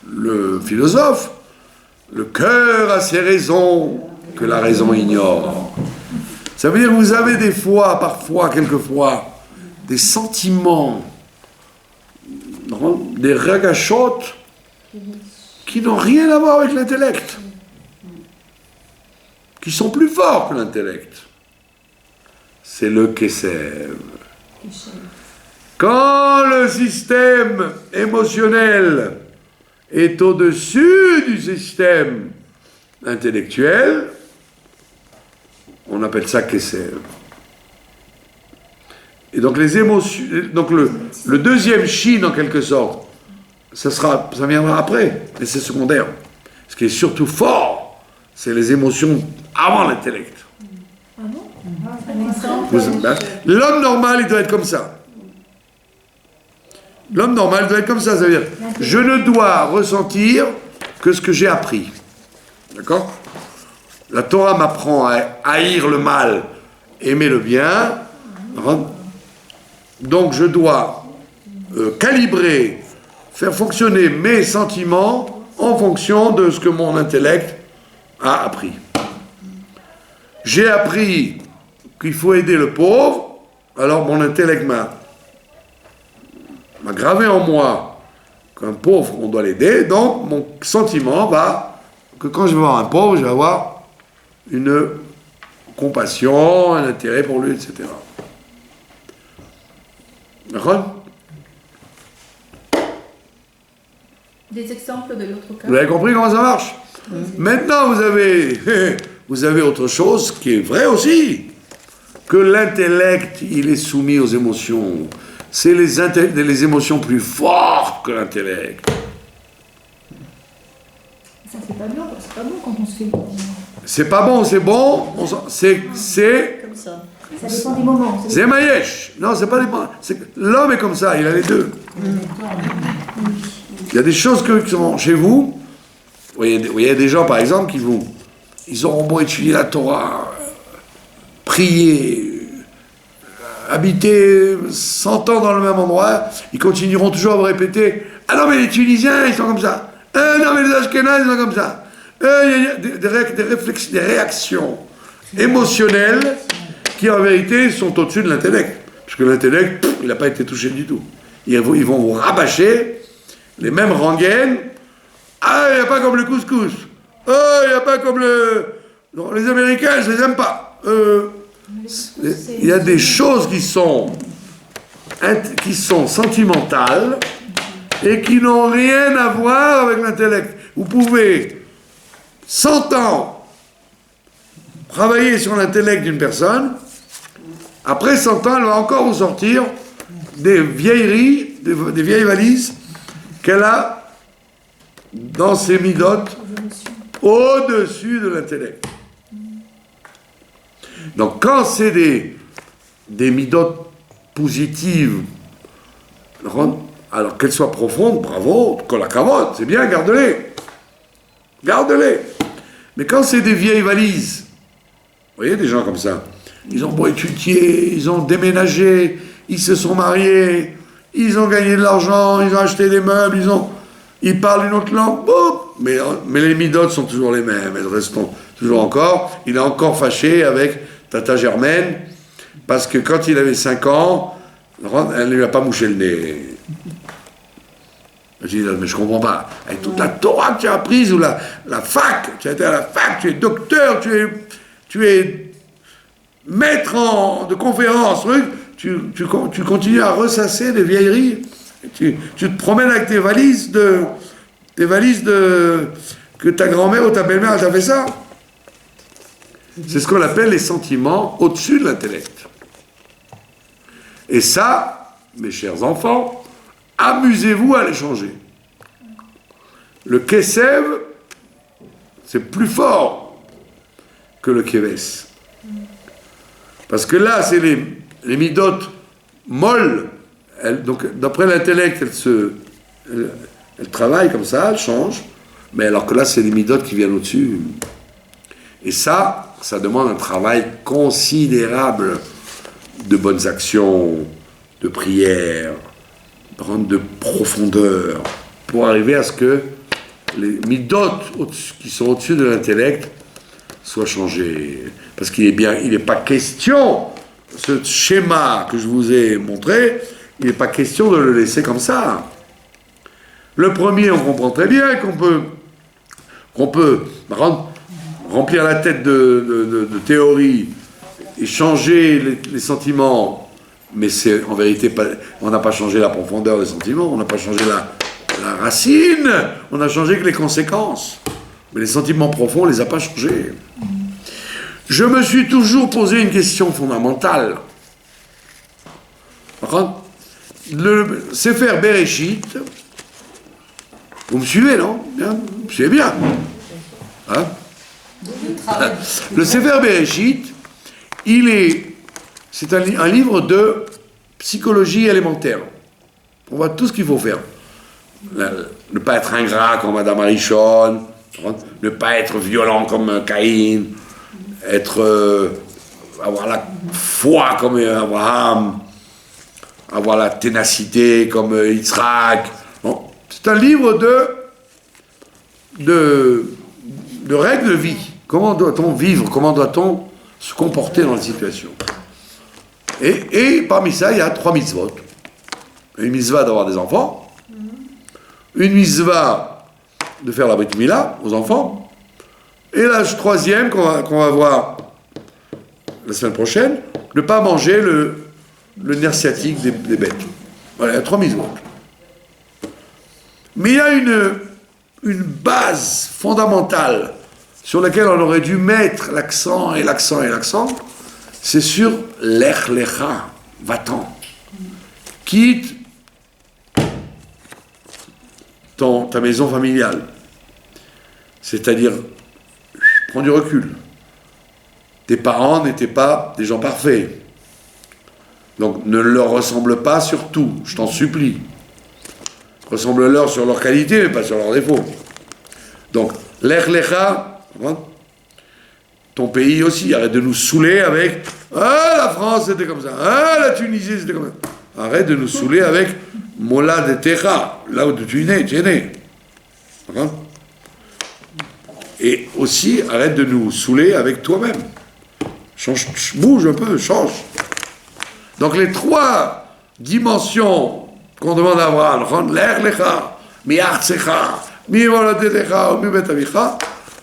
[SPEAKER 1] le philosophe, le cœur a ses raisons que la raison ignore. Ça veut dire que vous avez parfois, quelquefois, des sentiments, des ragachotes qui n'ont rien à voir avec l'intellect, qui sont plus forts que l'intellect. C'est le Kessev. Quand le système émotionnel est au-dessus du système intellectuel, on appelle ça Kessev. Et donc les émotions, donc le deuxième Shin en quelque sorte, ça viendra après, mais c'est secondaire. Ce qui est surtout fort, c'est les émotions avant l'intellect.
[SPEAKER 3] Ah bon?
[SPEAKER 1] L'homme normal, il doit être comme ça. L'homme normal doit être comme ça, c'est-à-dire, je ne dois ressentir que ce que j'ai appris. D'accord? La Torah m'apprend à haïr le mal, aimer le bien. Donc je dois calibrer, faire fonctionner mes sentiments en fonction de ce que mon intellect a appris. J'ai appris qu'il faut aider le pauvre, alors mon intellect m'a gravé en moi qu'un pauvre, on doit l'aider, donc mon sentiment va que quand je vais voir un pauvre, je vais avoir une compassion, un intérêt pour lui, etc. D'accord?
[SPEAKER 4] Des exemples de l'autre cas.
[SPEAKER 1] Vous avez compris comment ça marche? Maintenant, vous avez autre chose qui est vrai aussi, que l'intellect, il est soumis aux émotions. C'est les émotions plus fortes que l'intellect.
[SPEAKER 3] Ça, c'est pas bien, c'est pas bon quand on se fait.
[SPEAKER 1] C'est pas bon, c'est bon, c'est
[SPEAKER 5] Comme ça.
[SPEAKER 3] Ça dépend des moments.
[SPEAKER 1] c'est Maïesh. Non, c'est pas des... L'homme est comme ça, il a les deux. Il y a des choses qui sont chez vous. Vous voyez des gens, par exemple, ils auront beau étudier la Torah, prier, habiter 100 ans dans le même endroit, ils continueront toujours à vous répéter « Ah non, mais les Tunisiens, ils sont comme ça. Non, mais les Ashkénazes, ils sont comme ça. » Il y a des réactions émotionnelles qui, en vérité, sont au-dessus de l'intellect. Parce que l'intellect, il n'a pas été touché du tout. Ils vont vous rabâcher les mêmes rengaines. Ah, il n'y a pas comme le couscous. Oh, il n'y a pas comme le... Non, les Américains, je ne les aime pas. Il y a des choses qui sont sentimentales et qui n'ont rien à voir avec l'intellect. Vous pouvez 100 ans travailler sur l'intellect d'une personne, après 100 ans, elle va encore vous sortir des vieilleries, des vieilles valises qu'elle a dans ses midotes au-dessus de l'intellect. Donc quand c'est des midotes positives, alors qu'elles soient profondes, bravo, kol hakavod, c'est bien, garde-les. Garde-les. Mais quand c'est des vieilles valises, vous voyez des gens comme ça, ils ont beau étudier, ils ont déménagé, ils se sont mariés, ils ont gagné de l'argent, ils ont acheté des meubles, ils parlent une autre langue, boum, mais les midotes sont toujours les mêmes, elles restent toujours encore. Il est encore fâché avec Tata Germaine, parce que quand il avait 5 ans, elle ne lui a pas mouché le nez. Je dis, mais je comprends pas. Avec toute la Torah que tu as apprise, ou la fac, tu as été à la fac, tu es docteur, tu tu es de conférence, tu continues à ressasser des vieilleries, tu te promènes avec tes valises que ta grand-mère ou ta belle-mère t'a fait ça. C'est ce qu'on appelle les sentiments au-dessus de l'intellect. Et ça, mes chers enfants, amusez-vous à les changer. Le Kessev, c'est plus fort que le Keves. Parce que là, c'est les midotes molles. Donc, d'après l'intellect, elle travaille comme ça, elle change. Mais alors que là, c'est les midotes qui viennent au-dessus. Et ça demande un travail considérable de bonnes actions, de prière, de profondeur, pour arriver à ce que les midotes qui sont au-dessus de l'intellect soient changées. Parce qu'il n'est pas question, ce schéma que je vous ai montré, il n'est pas question de le laisser comme ça. Le premier, on comprend très bien qu'on peut remplir la tête de théories et changer les sentiments, mais c'est en vérité pas, on n'a pas changé la profondeur des sentiments, on n'a pas changé la racine, on a changé que les conséquences. Mais les sentiments profonds, on ne les a pas changés. Je me suis toujours posé une question fondamentale. Le Sefer Bereshit, vous me suivez, non? Bien, vous me suivez bien. Hein? Le Sefer Bereshit, c'est un livre de psychologie élémentaire. On voit tout ce qu'il faut faire. Ne pas être ingrat comme Madame Arishon, ne pas être violent comme Caïn, avoir la foi comme Abraham, avoir la ténacité comme Yitzhak. Bon, c'est un livre de règles de vie. Comment doit-on vivre? Comment doit-on se comporter dans la situation? Et parmi ça, il y a 3 mitzvot. Une mitzvah d'avoir des enfants, une mitzvah de faire la brit mila aux enfants, et la 3e qu'on va voir la semaine prochaine, ne pas manger le nerf sciatique des bêtes. Voilà, il y a 3 mitzvot. Mais il y a une base fondamentale sur laquelle on aurait dû mettre l'accent, c'est sur l'ech lecha, va-t'en. Quitte ta maison familiale. C'est-à-dire, prends du recul. Tes parents n'étaient pas des gens parfaits. Donc ne leur ressemble pas sur tout, je t'en supplie. Ressemble-leur sur leurs qualités, mais pas sur leurs défauts. Donc, l'ech lecha, ton pays aussi, arrête de nous saouler avec « Ah, la France, c'était comme ça. Ah, la Tunisie, c'était comme ça. » Arrête de nous saouler avec « Mola de Techa », là où tu es né. Et aussi, arrête de nous saouler avec toi-même. Bouge un peu, change. Donc, les 3 dimensions qu'on demande à Abraham, l'ech lecha, mi artsecha, mi voladetecha, mi betavicha,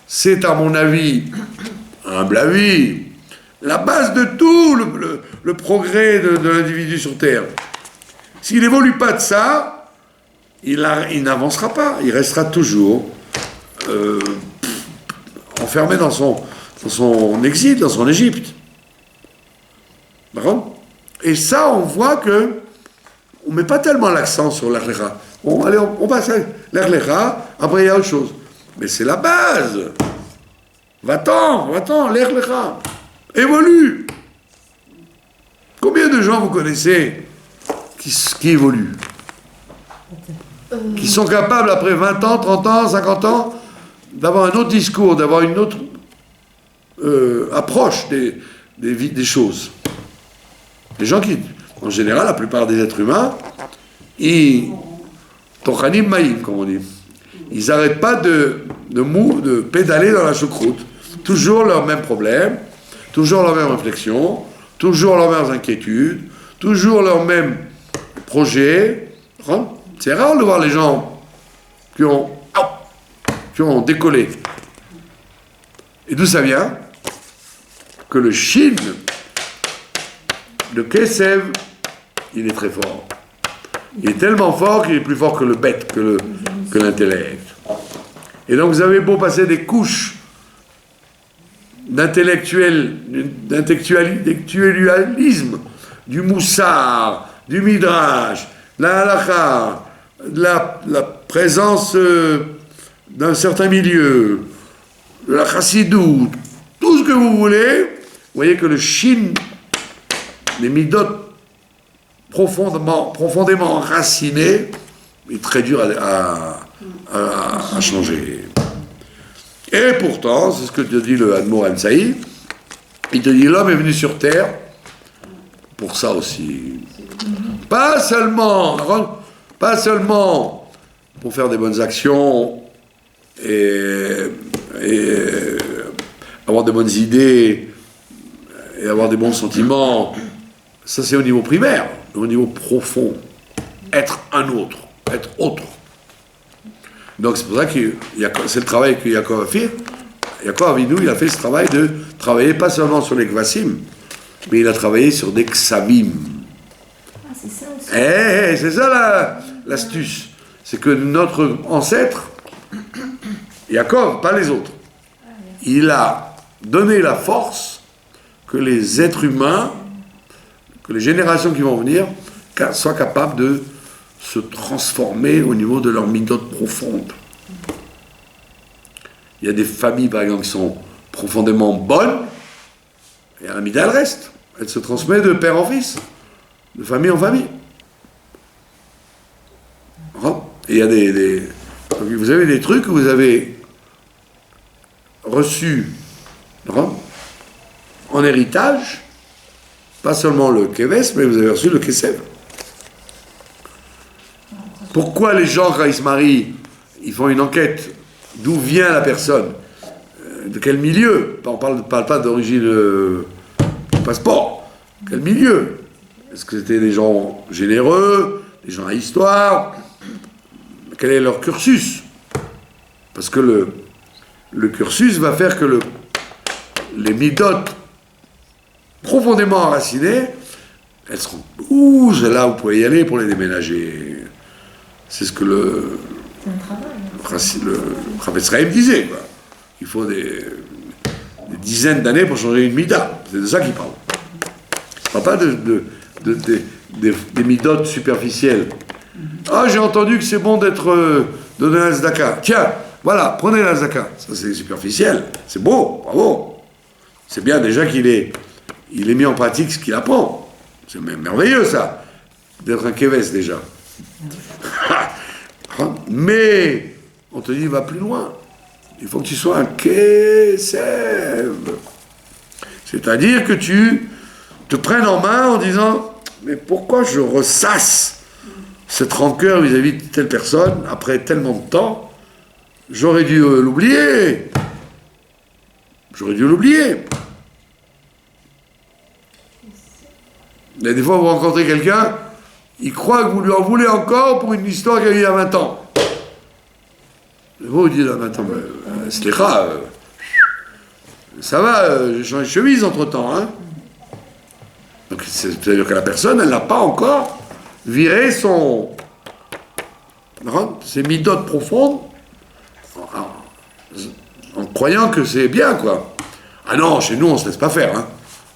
[SPEAKER 1] c'est à mon avis, humble avis, la base de tout le progrès de l'individu sur Terre. S'il n'évolue pas de ça, il n'avancera pas, il restera toujours enfermé dans son exil, dans son Égypte. D'accord? Et ça, on voit que on ne met pas tellement l'accent sur l'ech lecha. Bon, allez, on passe à l'ech lecha, après il y a autre chose. Mais c'est la base. Va-t'en, l'ech lecha. Évolue. Combien de gens vous connaissez qui évoluent? Qui sont capables, après 20 ans, 30 ans, 50 ans, d'avoir un autre discours, d'avoir une autre approche des choses. Les gens qui, en général, la plupart des êtres humains, tochanim maïm, comme on dit. Ils n'arrêtent pas de pédaler dans la choucroute. Toujours leurs mêmes problèmes, toujours leurs mêmes réflexions, toujours leurs mêmes inquiétudes, toujours leurs mêmes projets. C'est rare de voir les gens qui ont décollé. Et d'où ça vient? que le Shin, le Kesev, il est très fort. Il est tellement fort qu'il est plus fort que le bête, que l'intellect. Et donc vous avez beau passer des couches d'intellectualisme, du moussard, du midrash, de la halakha, de la présence d'un certain milieu, de la chassidoute, tout ce que vous voulez, vous voyez que le Shin, les midot profondément enracinés, est très dur à changer. Et pourtant, c'est ce que te dit le Admor Al-Saïd, il te dit l'homme est venu sur terre pour ça aussi. Pas seulement pour faire des bonnes actions et avoir de bonnes idées et avoir des bons sentiments. Ça, c'est au niveau primaire. Au niveau profond. Être un autre. Être autre. Donc, c'est pour ça que c'est le travail que Yaakov a fait. Yaakov Avinu, il a fait ce travail de travailler pas seulement sur les kvasim, mais il a travaillé sur des ksavim.
[SPEAKER 5] Ah, c'est ça aussi.
[SPEAKER 1] C'est ça l'astuce. C'est que notre ancêtre, Yaakov, pas les autres, il a donné la force que les êtres humains, que les générations qui vont venir, soient capables de se transformer au niveau de leur midot profonde. Il y a des familles, par exemple, qui sont profondément bonnes, et la mida, elle reste. Elle se transmet de père en fils, de famille en famille. Et il y a vous avez des trucs que vous avez reçus en héritage, pas seulement le keves, mais vous avez reçu le kesev. Pourquoi les gens, quand ils se marient, ils font une enquête d'où vient la personne, de quel milieu, on ne parle pas d'origine du passeport, quel milieu, est-ce que c'était des gens généreux, des gens à histoire, quel est leur cursus, parce que le cursus va faire que les midot profondément enracinées, elles seront, c'est là où vous pouvez y aller pour les déménager. C'est ce que le Chavetz Chaim disait, quoi. Il faut des dizaines d'années pour changer une mida. C'est de ça qu'il parle. Il ne parle pas des midotes superficielles. Ah, j'ai entendu que c'est bon d'être donné la tzedaka. Tiens, voilà, prenez la tzedaka. Ça, c'est superficiel. C'est beau, bravo. C'est bien déjà qu'il ait mis en pratique ce qu'il apprend. C'est merveilleux, ça, d'être un keves déjà. Mais on te dit, va plus loin. Il faut que tu sois un kesev. C'est-à-dire que tu te prennes en main en disant, mais pourquoi je ressasse cette rancœur vis-à-vis de telle personne après tellement de temps? J'aurais dû l'oublier. Et des fois, vous rencontrez quelqu'un, il croit que vous lui en voulez encore pour une histoire qu'il y a eu il y a 20 ans. Et vous dites, attends, Slicha, ça va, j'ai changé de chemise entre-temps. Hein. Donc, c'est-à-dire que la personne, elle n'a pas encore viré ses midotes profondes en croyant que c'est bien, quoi. Ah non, chez nous, on ne se laisse pas faire. Hein.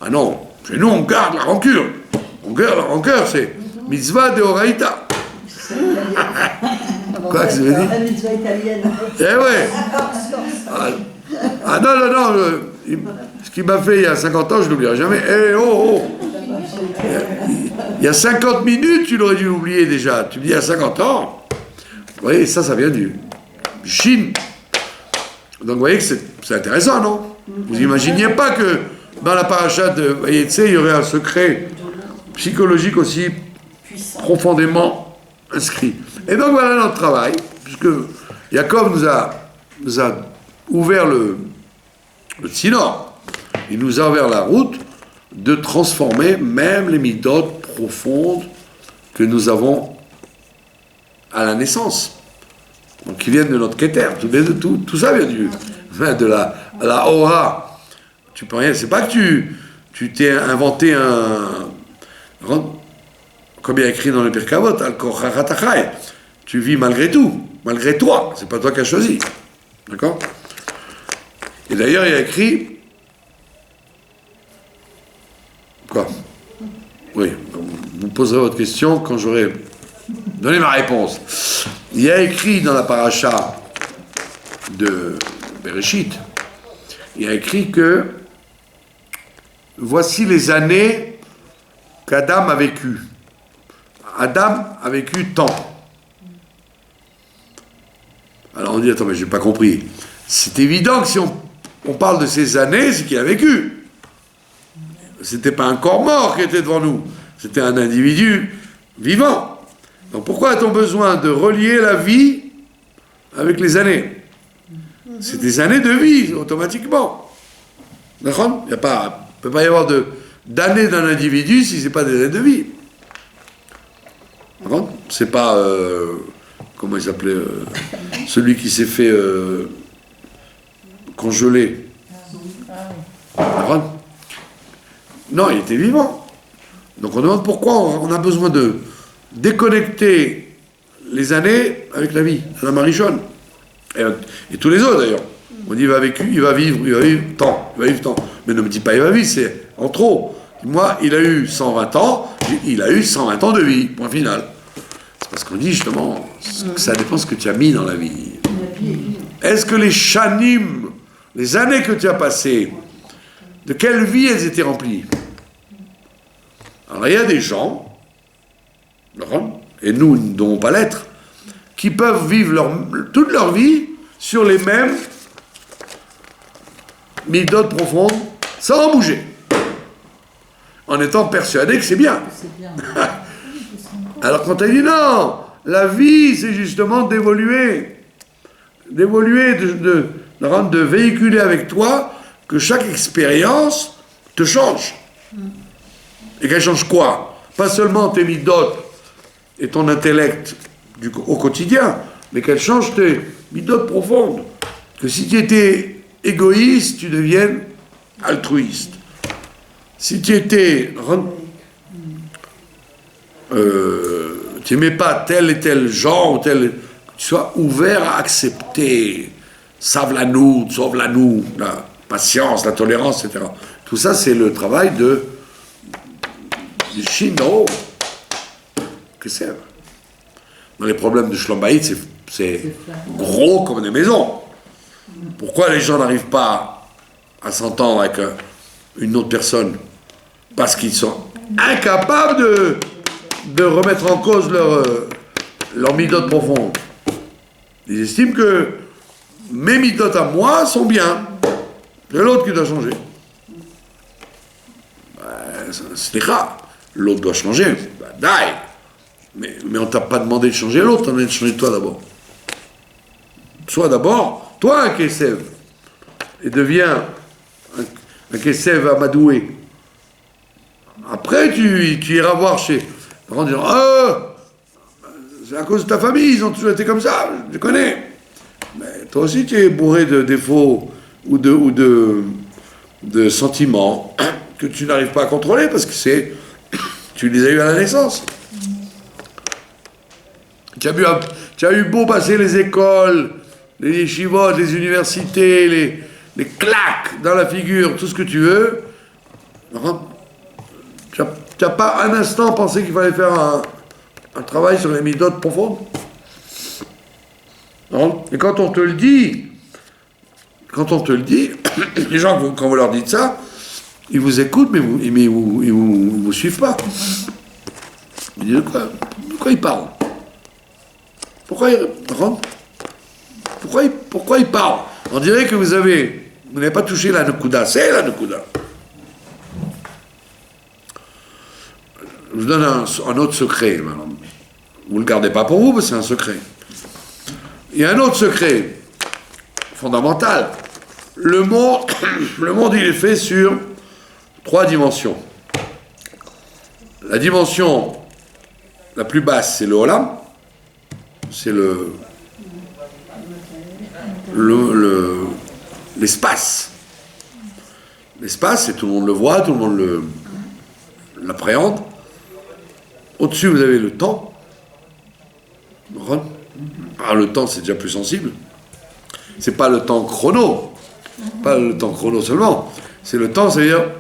[SPEAKER 1] Ah non, chez nous, on garde la rancœur. C'est mitzvah de Horaïta. Quoi que ça veut dire?
[SPEAKER 3] La mitzvah italienne.
[SPEAKER 1] Eh ouais. Ah non, ce qu'il m'a fait il y a 50 ans, je ne l'oublierai jamais. Eh oh. Il y a 50 minutes, tu l'aurais dû l'oublier déjà. Tu me dis, il y a 50 ans. Vous voyez, ça vient du Chine. Donc vous voyez que c'est intéressant, non? Vous n'imaginiez pas que dans la paracha de Vayetze, il y aurait un secret psychologique aussi profondément inscrit. Et donc voilà notre travail, puisque Yaakov nous a ouvert le tsinor, il nous a ouvert la route de transformer même les midotes profondes que nous avons à la naissance, donc qui viennent de notre keter. Tout ça vient de la Ora Tu peux rien. C'est pas que tu t'es inventé un. Comme il y a écrit dans le Pirkei Avot, Al-Kochachatachai. Tu vis malgré tout, malgré toi. C'est pas toi qui as choisi. D'accord? Et d'ailleurs, il y a écrit. Quoi? Oui, vous poserez votre question quand j'aurai donné ma réponse. Il y a écrit dans la paracha de Bereshit, il y a écrit que voici les années qu'Adam a vécues. Adam a vécu tant. Alors on dit, attends, mais j'ai pas compris. C'est évident que si on parle de ces années, c'est qu'il a vécu. C'était pas un corps mort qui était devant nous, c'était un individu vivant. Donc pourquoi a-t-on besoin de relier la vie avec les années? C'est des années de vie, automatiquement. D'accord? Il ne peut pas y avoir d'années d'un individu si ce n'est pas des années de vie. D'accord? C'est pas, comment il s'appelait, celui qui s'est fait congeler. D'accord? Non, il était vivant. Donc on demande pourquoi on a besoin de déconnecter les années avec la vie, la Marichonne. Et tous les autres d'ailleurs. On dit il va vivre tant. Mais ne me dis pas il va vivre, c'est en trop. Moi, il a eu 120 ans, il a eu 120 ans de vie, point final. C'est parce qu'on dit justement, que ça dépend de ce que tu as mis dans la vie. Est-ce que les shanim, les années que tu as passées, de quelle vie elles étaient remplies? Alors il y a des gens, et nous ne devons pas l'être, qui peuvent vivre toute leur vie sur les mêmes midot profondes, sans en bouger, en étant persuadés que c'est bien. Alors quand elle dit non, la vie c'est justement d'évoluer, de véhiculer avec toi que chaque expérience te change. Et qu'elle change quoi? Pas seulement tes midot et ton intellect au quotidien, mais qu'elle change tes midot profondes. Que si tu étais égoïste, tu deviennes altruiste. Si tu étais... tu n'aimais pas tel et tel genre, que tu sois ouvert à accepter, sauve la patience, la tolérance, etc. Tout ça, c'est le travail du chino que c'est. Dans les problèmes de Shlom Bayit, c'est gros comme des maisons. Pourquoi les gens n'arrivent pas à s'entendre avec une autre personne? Parce qu'ils sont incapables de remettre en cause leur midot profonde. Ils estiment que mes midot à moi sont bien. C'est l'autre qui doit changer. C'est rare. L'autre doit changer. Die. Mais on ne t'a pas demandé de changer l'autre, on a de changer toi d'abord. Sois d'abord, toi un Kessev. Et deviens un Kessev amadoué. Après, tu iras voir chez... En disant, c'est à cause de ta famille, ils ont toujours été comme ça, je connais. Mais toi aussi, tu es bourré de défauts ou de sentiments que tu n'arrives pas à contrôler parce que tu les as eus à la naissance. Tu as eu beau passer les écoles, les yeshivot, les universités, les claques dans la figure, tout ce que tu veux. Tu n'as pas un instant pensé qu'il fallait faire un travail sur les midot profondes. Non? Et quand on te le dit, les gens, quand vous leur dites ça, ils vous écoutent, mais ils vous suivent pas. Ils disent de quoi ils parlent? Pourquoi ils parlent? On dirait que vous n'avez pas touché la Nekuda. C'est la Nekuda. Je vous donne un autre secret. Vous ne le gardez pas pour vous, parce que c'est un secret. Il y a un autre secret fondamental. Le monde, il est fait sur 3 dimensions. La dimension la plus basse, c'est le Olam. C'est l'espace. l'espace, et tout le monde le voit, tout le monde l'appréhende. Au-dessus, vous avez le temps. Ah, le temps, c'est déjà plus sensible. C'est pas le temps chrono. Pas le temps chrono seulement. C'est le temps, c'est-à-dire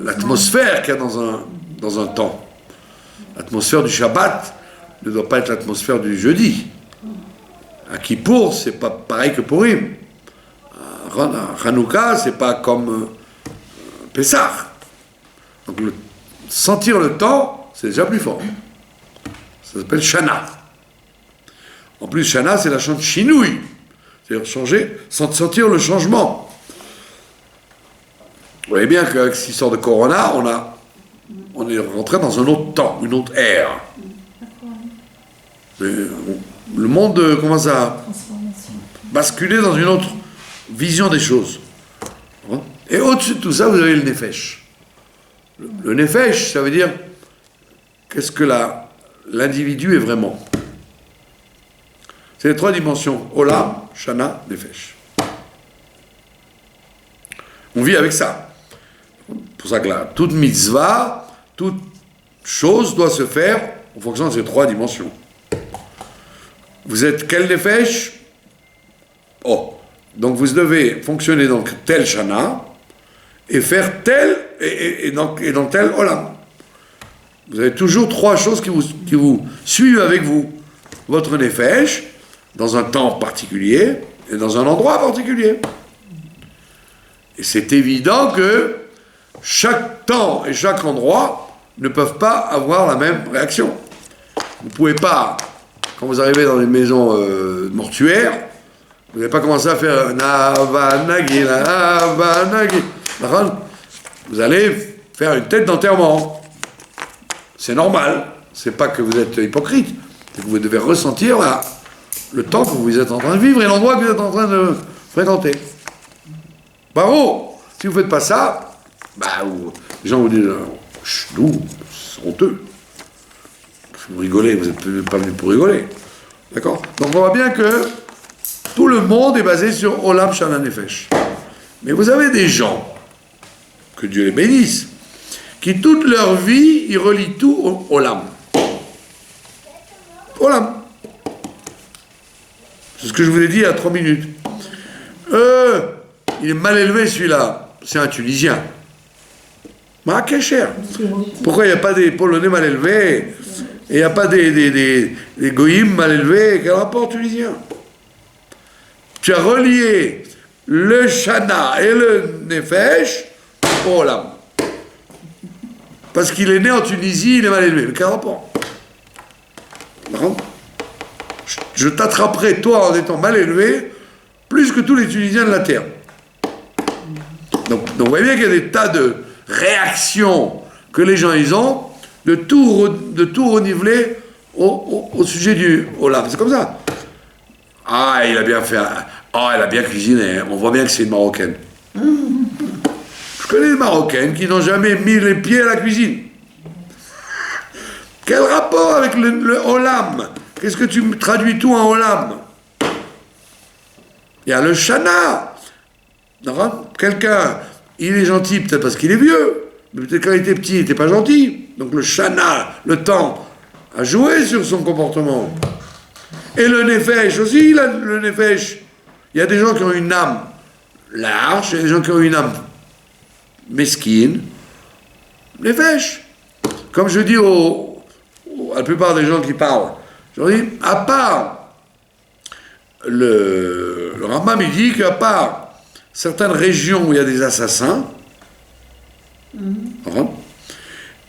[SPEAKER 1] l'atmosphère qu'il y a dans un temps. L'atmosphère du Shabbat ne doit pas être l'atmosphère du jeudi. À Kippour, c'est pas pareil que Purim. À Hanouka, c'est pas comme Pessah. Donc sentir le temps, c'est déjà plus fort. Ça s'appelle Shana. En plus, Shana, c'est la chante chinouille. C'est-à-dire changer, sentir le changement. Vous voyez bien qu'avec cette histoire de Corona, on est rentré dans un autre temps, une autre ère. Mais le monde commence à basculer dans une autre vision des choses. Et au-dessus de tout ça, vous avez le Nefesh. Le Nefesh, ça veut dire qu'est-ce que l'individu est vraiment. C'est les trois dimensions, Olam, Shana, Nefesh. On vit avec ça. C'est pour ça que là, toute mitzvah, toute chose doit se faire en fonction de ces trois dimensions. Vous êtes quel Nefesh? Oh, donc vous devez fonctionner dans tel Shana et faire tel et dans tel Olam. Vous avez toujours trois choses qui vous suivent avec vous. Votre Nefesh, dans un temps particulier et dans un endroit particulier. Et c'est évident que chaque temps et chaque endroit ne peuvent pas avoir la même réaction. Vous ne pouvez pas, quand vous arrivez dans les maisons mortuaires, vous n'allez pas commencer à faire Navanagi, Navanagi. Vous allez faire une tête d'enterrement. C'est normal. C'est pas que vous êtes hypocrite. C'est que vous devez ressentir le temps que vous êtes en train de vivre et l'endroit que vous êtes en train de fréquenter. Bravo! Si vous ne faites pas ça, les gens vous disent nous, c'est honteux. Vous rigolez, vous n'êtes pas venu pour rigoler. D'accord? Donc on voit bien que tout le monde est basé sur Olam Shana Nefesh. Mais vous avez des gens, que Dieu les bénisse, qui toute leur vie, ils relient tout au Olam. Olam. C'est ce que je vous ai dit il y a 3 minutes. Il est mal élevé celui-là. C'est un Tunisien. Marrakech. Pourquoi il n'y a pas des Polonais mal élevés? Et il n'y a pas des Goïms mal élevés? Quel rapport tunisien? Tu as relié le Shana et le Nefesh au Olam. Parce qu'il est né en Tunisie, il est mal élevé. Mais quel rapport? Je t'attraperai, toi, en étant mal élevé, plus que tous les Tunisiens de la terre. Donc vous voyez bien qu'il y a des tas de réactions que les gens ils ont, de tout reniveler au sujet du Olam. C'est comme ça. Ah, il a bien fait. Ah, elle a bien cuisiné. On voit bien que c'est une Marocaine. Je connais des Marocaines qui n'ont jamais mis les pieds à la cuisine. Quel rapport avec le Olam? Qu'est-ce que tu traduis tout en Olam? Il y a le Shana. Quelqu'un, il est gentil peut-être parce qu'il est vieux, mais peut-être quand il était petit, il n'était pas gentil. Donc le Shana, le temps, a joué sur son comportement. Et le Nefesh aussi, le Nefesh. Il y a des gens qui ont une âme large, il y a des gens qui ont une âme mesquine. Nefesh. Comme je dis à la plupart des gens qui parlent, je leur dis, à part le Rambam, il dit qu'à part certaines régions où il y a des assassins,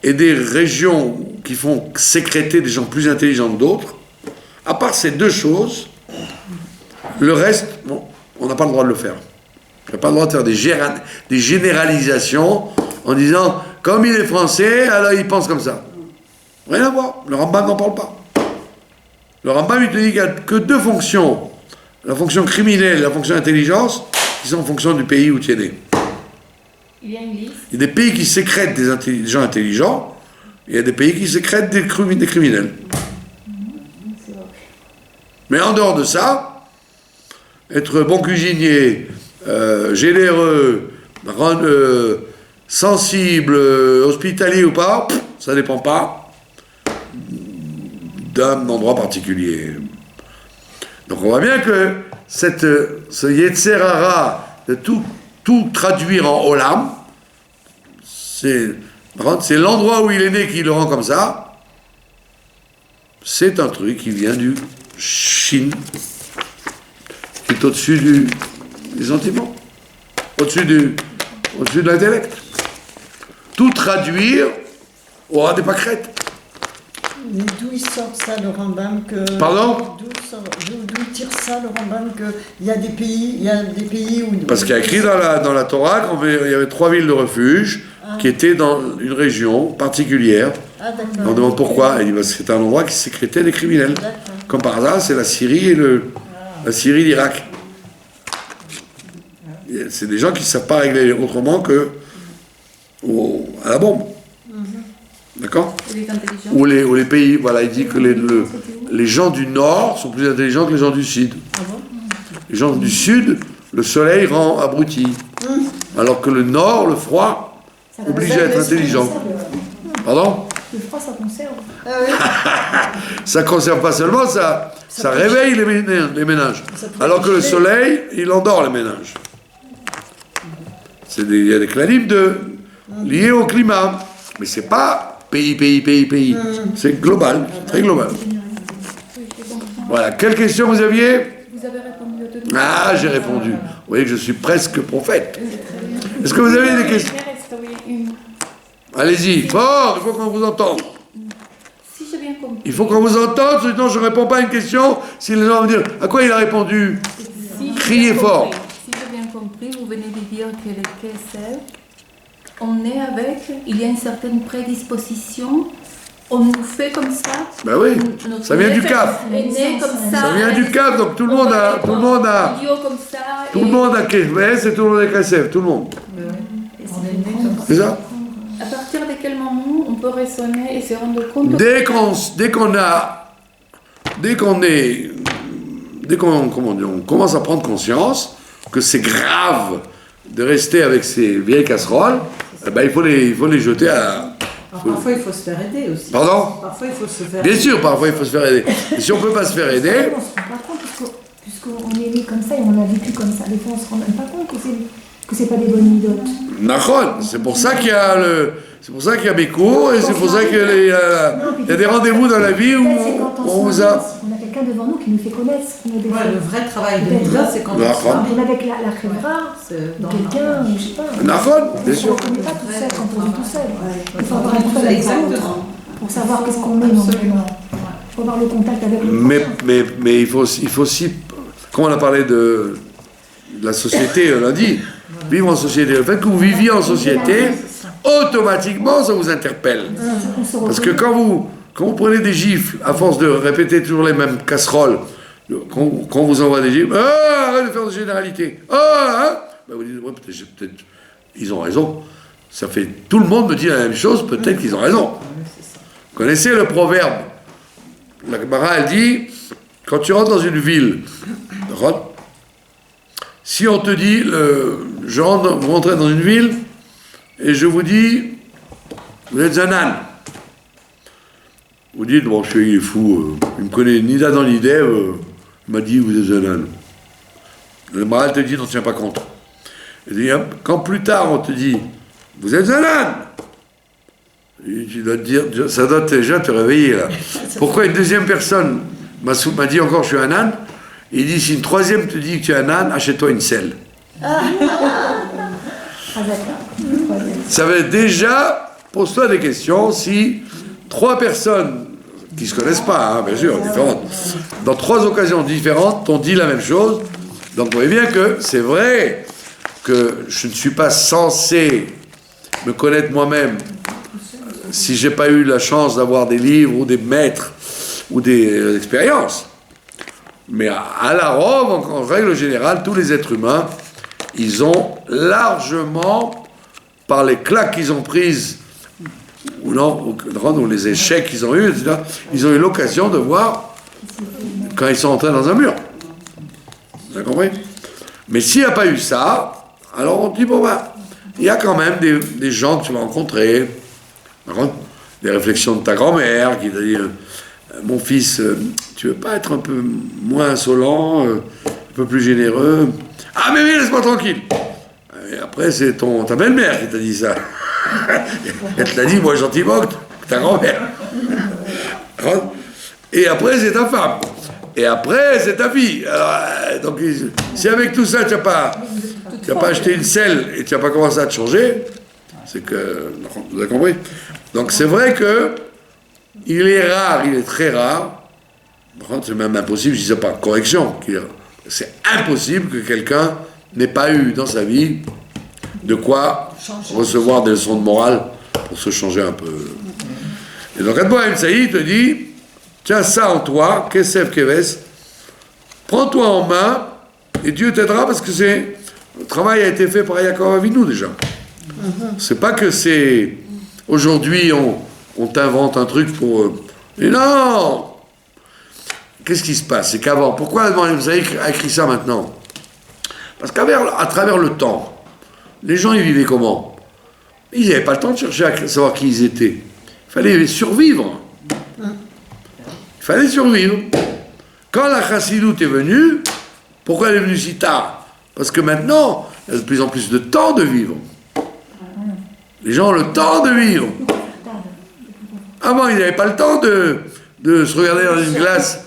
[SPEAKER 1] et des régions qui font sécréter des gens plus intelligents que d'autres, à part ces deux choses, le reste, bon, on n'a pas le droit de le faire. On n'a pas le droit de faire des généralisations en disant, comme il est français, alors il pense comme ça. Rien à voir. Le Rambam n'en parle pas. Le Rambam, il te dit qu'il n'y a que deux fonctions. La fonction criminelle et la fonction intelligence, qui sont en fonction du pays où tu es né.
[SPEAKER 4] Il y a une liste.
[SPEAKER 1] Il y a des pays qui sécrètent des gens intelligents, et il y a des pays qui sécrètent des criminels. Mais en dehors de ça, être bon cuisinier, généreux, Par contre, sensible, hospitalier ou pas, ça dépend pas d'un endroit particulier. Donc on voit bien que ce Yetzer Hara de tout traduire en Olam, c'est l'endroit où il est né qui le rend comme ça. C'est un truc qui vient du Shin, qui est au-dessus des sentiments, au-dessus de l'intellect. Tout traduire aura des pâquerettes.
[SPEAKER 5] Mais d'où il sort ça, le Rambam que...
[SPEAKER 1] Pardon ?
[SPEAKER 5] D'où il tire ça, le Rambam, qu'il y a des pays où...
[SPEAKER 1] Parce qu'il y a écrit dans la Torah qu'il y avait 3 villes de refuge qui étaient dans une région particulière.
[SPEAKER 5] Ah, d'accord.
[SPEAKER 1] On demande pourquoi. Il dit parce que c'est un endroit qui sécrétait les criminels.
[SPEAKER 5] D'accord.
[SPEAKER 1] Comme par hasard, c'est la Syrie et la Syrie l'Irak. C'est des gens qui ne savent pas régler autrement que à la bombe. D'accord ?
[SPEAKER 4] Les intelligents.
[SPEAKER 1] Ou les pays, voilà, il dit que les gens du Nord sont plus intelligents que les gens du Sud. Les gens du Sud, le soleil rend abruti. Alors que le Nord, le froid, oblige à être intelligent. Pardon ?
[SPEAKER 6] Le froid, ça conserve.
[SPEAKER 5] Ah oui.
[SPEAKER 1] Ça ne conserve pas seulement, ça réveille les ménages. Alors que le soleil, il endort les ménages. Il y a des clanimes liés au climat. Mais c'est pas pays. C'est global, très global. Voilà. Quelle question vous aviez ?
[SPEAKER 4] Vous avez répondu à toutes.
[SPEAKER 1] Ah, j'ai répondu. Vous voyez que je suis presque prophète. Est-ce que vous avez des questions ? Allez-y, fort, il faut qu'on vous entende.
[SPEAKER 4] Si j'ai bien compris.
[SPEAKER 1] Il faut qu'on vous entende, sinon je ne réponds pas à une question. Si les gens vont dire, à quoi il a répondu ?
[SPEAKER 4] Si
[SPEAKER 1] Criez
[SPEAKER 4] j'ai bien
[SPEAKER 1] fort.
[SPEAKER 4] compris, si j'ai bien compris, vous venez de dire que les Kesser, on est avec, il y a une certaine prédisposition, on nous fait comme ça.
[SPEAKER 1] Ben oui,
[SPEAKER 4] Notre
[SPEAKER 1] ça vient du
[SPEAKER 4] être
[SPEAKER 1] CAF.
[SPEAKER 4] est né comme ça.
[SPEAKER 1] Ça vient du CAF, donc tout le monde a,
[SPEAKER 4] Idiot comme ça.
[SPEAKER 1] tout le monde a KSBS et tout le monde a KSF, tout le monde. C'est ça ?
[SPEAKER 4] À partir de quel moment on peut raisonner et se rendre compte
[SPEAKER 1] Dès qu'on commence à prendre conscience que c'est grave de rester avec ces vieilles casseroles, eh ben il faut les jeter à...
[SPEAKER 3] Parfois, il faut se faire aider aussi.
[SPEAKER 1] Pardon ?
[SPEAKER 3] Parfois, il faut se faire
[SPEAKER 1] Bien sûr, parfois il faut se faire aider. Et si on ne peut pas se faire aider,
[SPEAKER 6] On ne se rend pas compte, puisqu'on est né comme ça et on a vécu comme ça. Des fois, on ne se rend même pas compte que c'est pas des bonnes midotes.
[SPEAKER 1] Nachon, c'est pour ça qu'il y a mes cours et c'est pour ça qu'il y a des rendez-vous dans la vie où on vous a...
[SPEAKER 6] On a quelqu'un devant nous qui nous fait connaître ce qu'on a des
[SPEAKER 3] Ouais, le vrai travail de
[SPEAKER 6] Peut-être.
[SPEAKER 3] Midas, c'est quand
[SPEAKER 1] Bah,
[SPEAKER 3] on sort.
[SPEAKER 6] On est avec la Khevra,
[SPEAKER 3] C'est dans
[SPEAKER 6] quelqu'un, je sais pas.
[SPEAKER 1] Nachon, bien
[SPEAKER 6] On ne
[SPEAKER 1] sûr.
[SPEAKER 6] se reconnaît pas tout seul quand on est tout seul.
[SPEAKER 3] Ouais,
[SPEAKER 6] Il faut avoir un contact avec l'autre pour savoir qu'est-ce qu'on est normalement. Il faut avoir le contact avec le prochain.
[SPEAKER 1] Mais il faut aussi, comme on a parlé de la société lundi, vivre en société. Le fait que vous viviez en société, automatiquement, ça vous interpelle.
[SPEAKER 6] On se
[SPEAKER 1] Parce que
[SPEAKER 6] reconnaît.
[SPEAKER 1] quand vous prenez des gifles, à force de répéter toujours les mêmes casseroles, quand on vous envoie des gifles, arrête de faire des généralités. Ben vous dites, ouais, peut-être, ils ont raison. Ça fait, tout le monde me dit la même chose, peut-être qu'ils ont raison. Vous connaissez le proverbe ? La Gemara, elle dit, quand tu rentres dans une ville, si on te dit, vous rentrez dans une ville, et je vous dis, vous êtes un âne. Vous dites, bon, il est fou, il me connaît ni d'Adam ni d'Ève, il m'a dit, vous êtes un âne. Le moral te dit, t'en tiens pas compte. Et dit, quand plus tard on te dit, vous êtes un âne, et tu dois te dire, ça doit déjà te réveiller là. Pourquoi une deuxième personne m'a dit encore, je suis un âne? Il dit, si une troisième te dit que tu es un âne, achète-toi une selle.
[SPEAKER 6] Ah, d'accord.
[SPEAKER 1] Ça veut déjà, pose-toi des questions, si 3 personnes qui ne se connaissent pas, hein, bien sûr, différentes, dans 3 occasions différentes, t'ont dit la même chose. Donc vous voyez bien que c'est vrai que je ne suis pas censé me connaître moi-même si j'ai pas eu la chance d'avoir des livres ou des maîtres ou des expériences. Mais à la Rome, en règle générale, tous les êtres humains, ils ont largement, par les claques qu'ils ont prises, ou non, ou les échecs qu'ils ont eus, etc., ils ont eu l'occasion de voir quand ils sont entrés dans un mur. Vous avez compris? Mais s'il n'y a pas eu ça, alors on dit, bon ben, il y a quand même des gens que tu vas rencontrer. Par contre, des réflexions de ta grand-mère qui t'a dit mon fils, tu veux pas être un peu moins insolent, un peu plus généreux? Ah, mais oui, laisse-moi tranquille. Et après, c'est ta belle-mère qui t'a dit ça. Elle te l'a dit, moi, gentiment, ta grand-mère. Et après, c'est ta femme. Et après, c'est ta fille. Alors, donc, si avec tout ça, tu n'as pas acheté une selle et tu n'as pas commencé à te changer, c'est que... Vous avez compris? Donc, c'est vrai que il est rare, il est très rare. Par contre, c'est même impossible, je ne disais pas correction. C'est impossible que quelqu'un n'ait pas eu dans sa vie de quoi recevoir des leçons de morale pour se changer un peu. Et donc, Admoraim Saïd te dit, tiens ça en toi, Kesef Keves, prends-toi en main, et Dieu t'aidera parce que le travail a été fait par Yaakov Avinu déjà. C'est pas que c'est, aujourd'hui on t'invente un truc pour... Et non! Qu'est-ce qui se passe? C'est qu'avant, pourquoi Admoraim Saïd a écrit ça maintenant? Parce qu'à travers le temps, les gens ils vivaient comment? Ils n'avaient pas le temps de chercher à savoir qui ils étaient. Il fallait survivre. Il fallait survivre. Quand la chassidoute est venue, pourquoi elle est venue si tard? Parce que maintenant, il y a de plus en plus de temps de vivre. Les gens ont le temps de vivre. Avant, ils n'avaient pas le temps de se regarder dans une glace.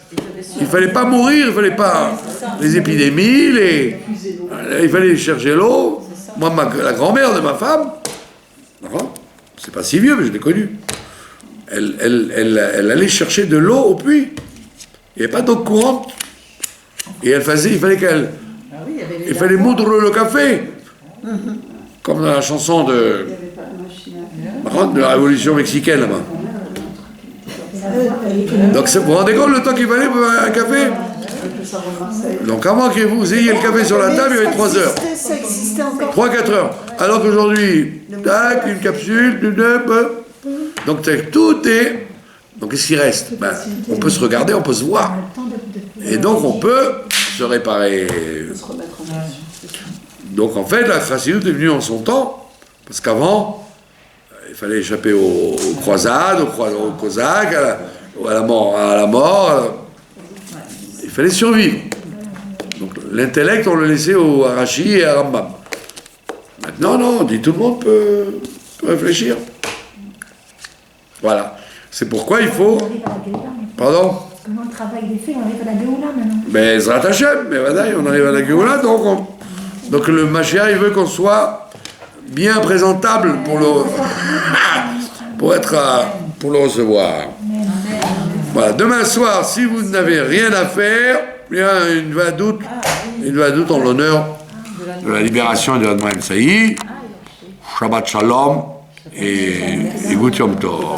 [SPEAKER 1] Il ne fallait pas mourir, il ne fallait pas... Les épidémies, il fallait chercher l'eau. Moi, la grand-mère de ma femme, c'est pas si vieux, mais je l'ai connue. Elle allait chercher de l'eau au puits. Il n'y avait pas d'eau courante. Et il fallait il fallait moudre le café. Comme dans la chanson de la Révolution mexicaine là-bas. Donc vous vous rendez compte le temps qu'il fallait pour un café? Donc avant que vous ayez le café sur la table, il y avait 3 heures. 3-4 heures. Alors qu'aujourd'hui, tac, une capsule, donc tout est... Donc qu'est-ce qui reste? On peut se regarder, on peut se voir. Et donc on peut se réparer. Donc en fait, la chassidoute est venue en son temps, parce qu'avant, il fallait échapper aux croisades, aux cosaques, à la mort. Il fallait survivre. Donc l'intellect, on le laissait au Arashi et à Rambam. Maintenant, non, on dit tout le monde peut réfléchir. Voilà. C'est pourquoi il faut... Pardon?
[SPEAKER 6] Comment le travail est fait, on arrive à la Géoula maintenant.
[SPEAKER 1] Mais Zrat Hashem, mais voilà, on arrive à la Géoula, donc le Mashiach, il veut qu'on soit bien présentable pour le recevoir. Voilà, demain soir, si vous n'avez rien à faire, il y a une vadoute en l'honneur de la libération de Admoraim Saïd. Shabbat Shalom et Gut Yom Tov.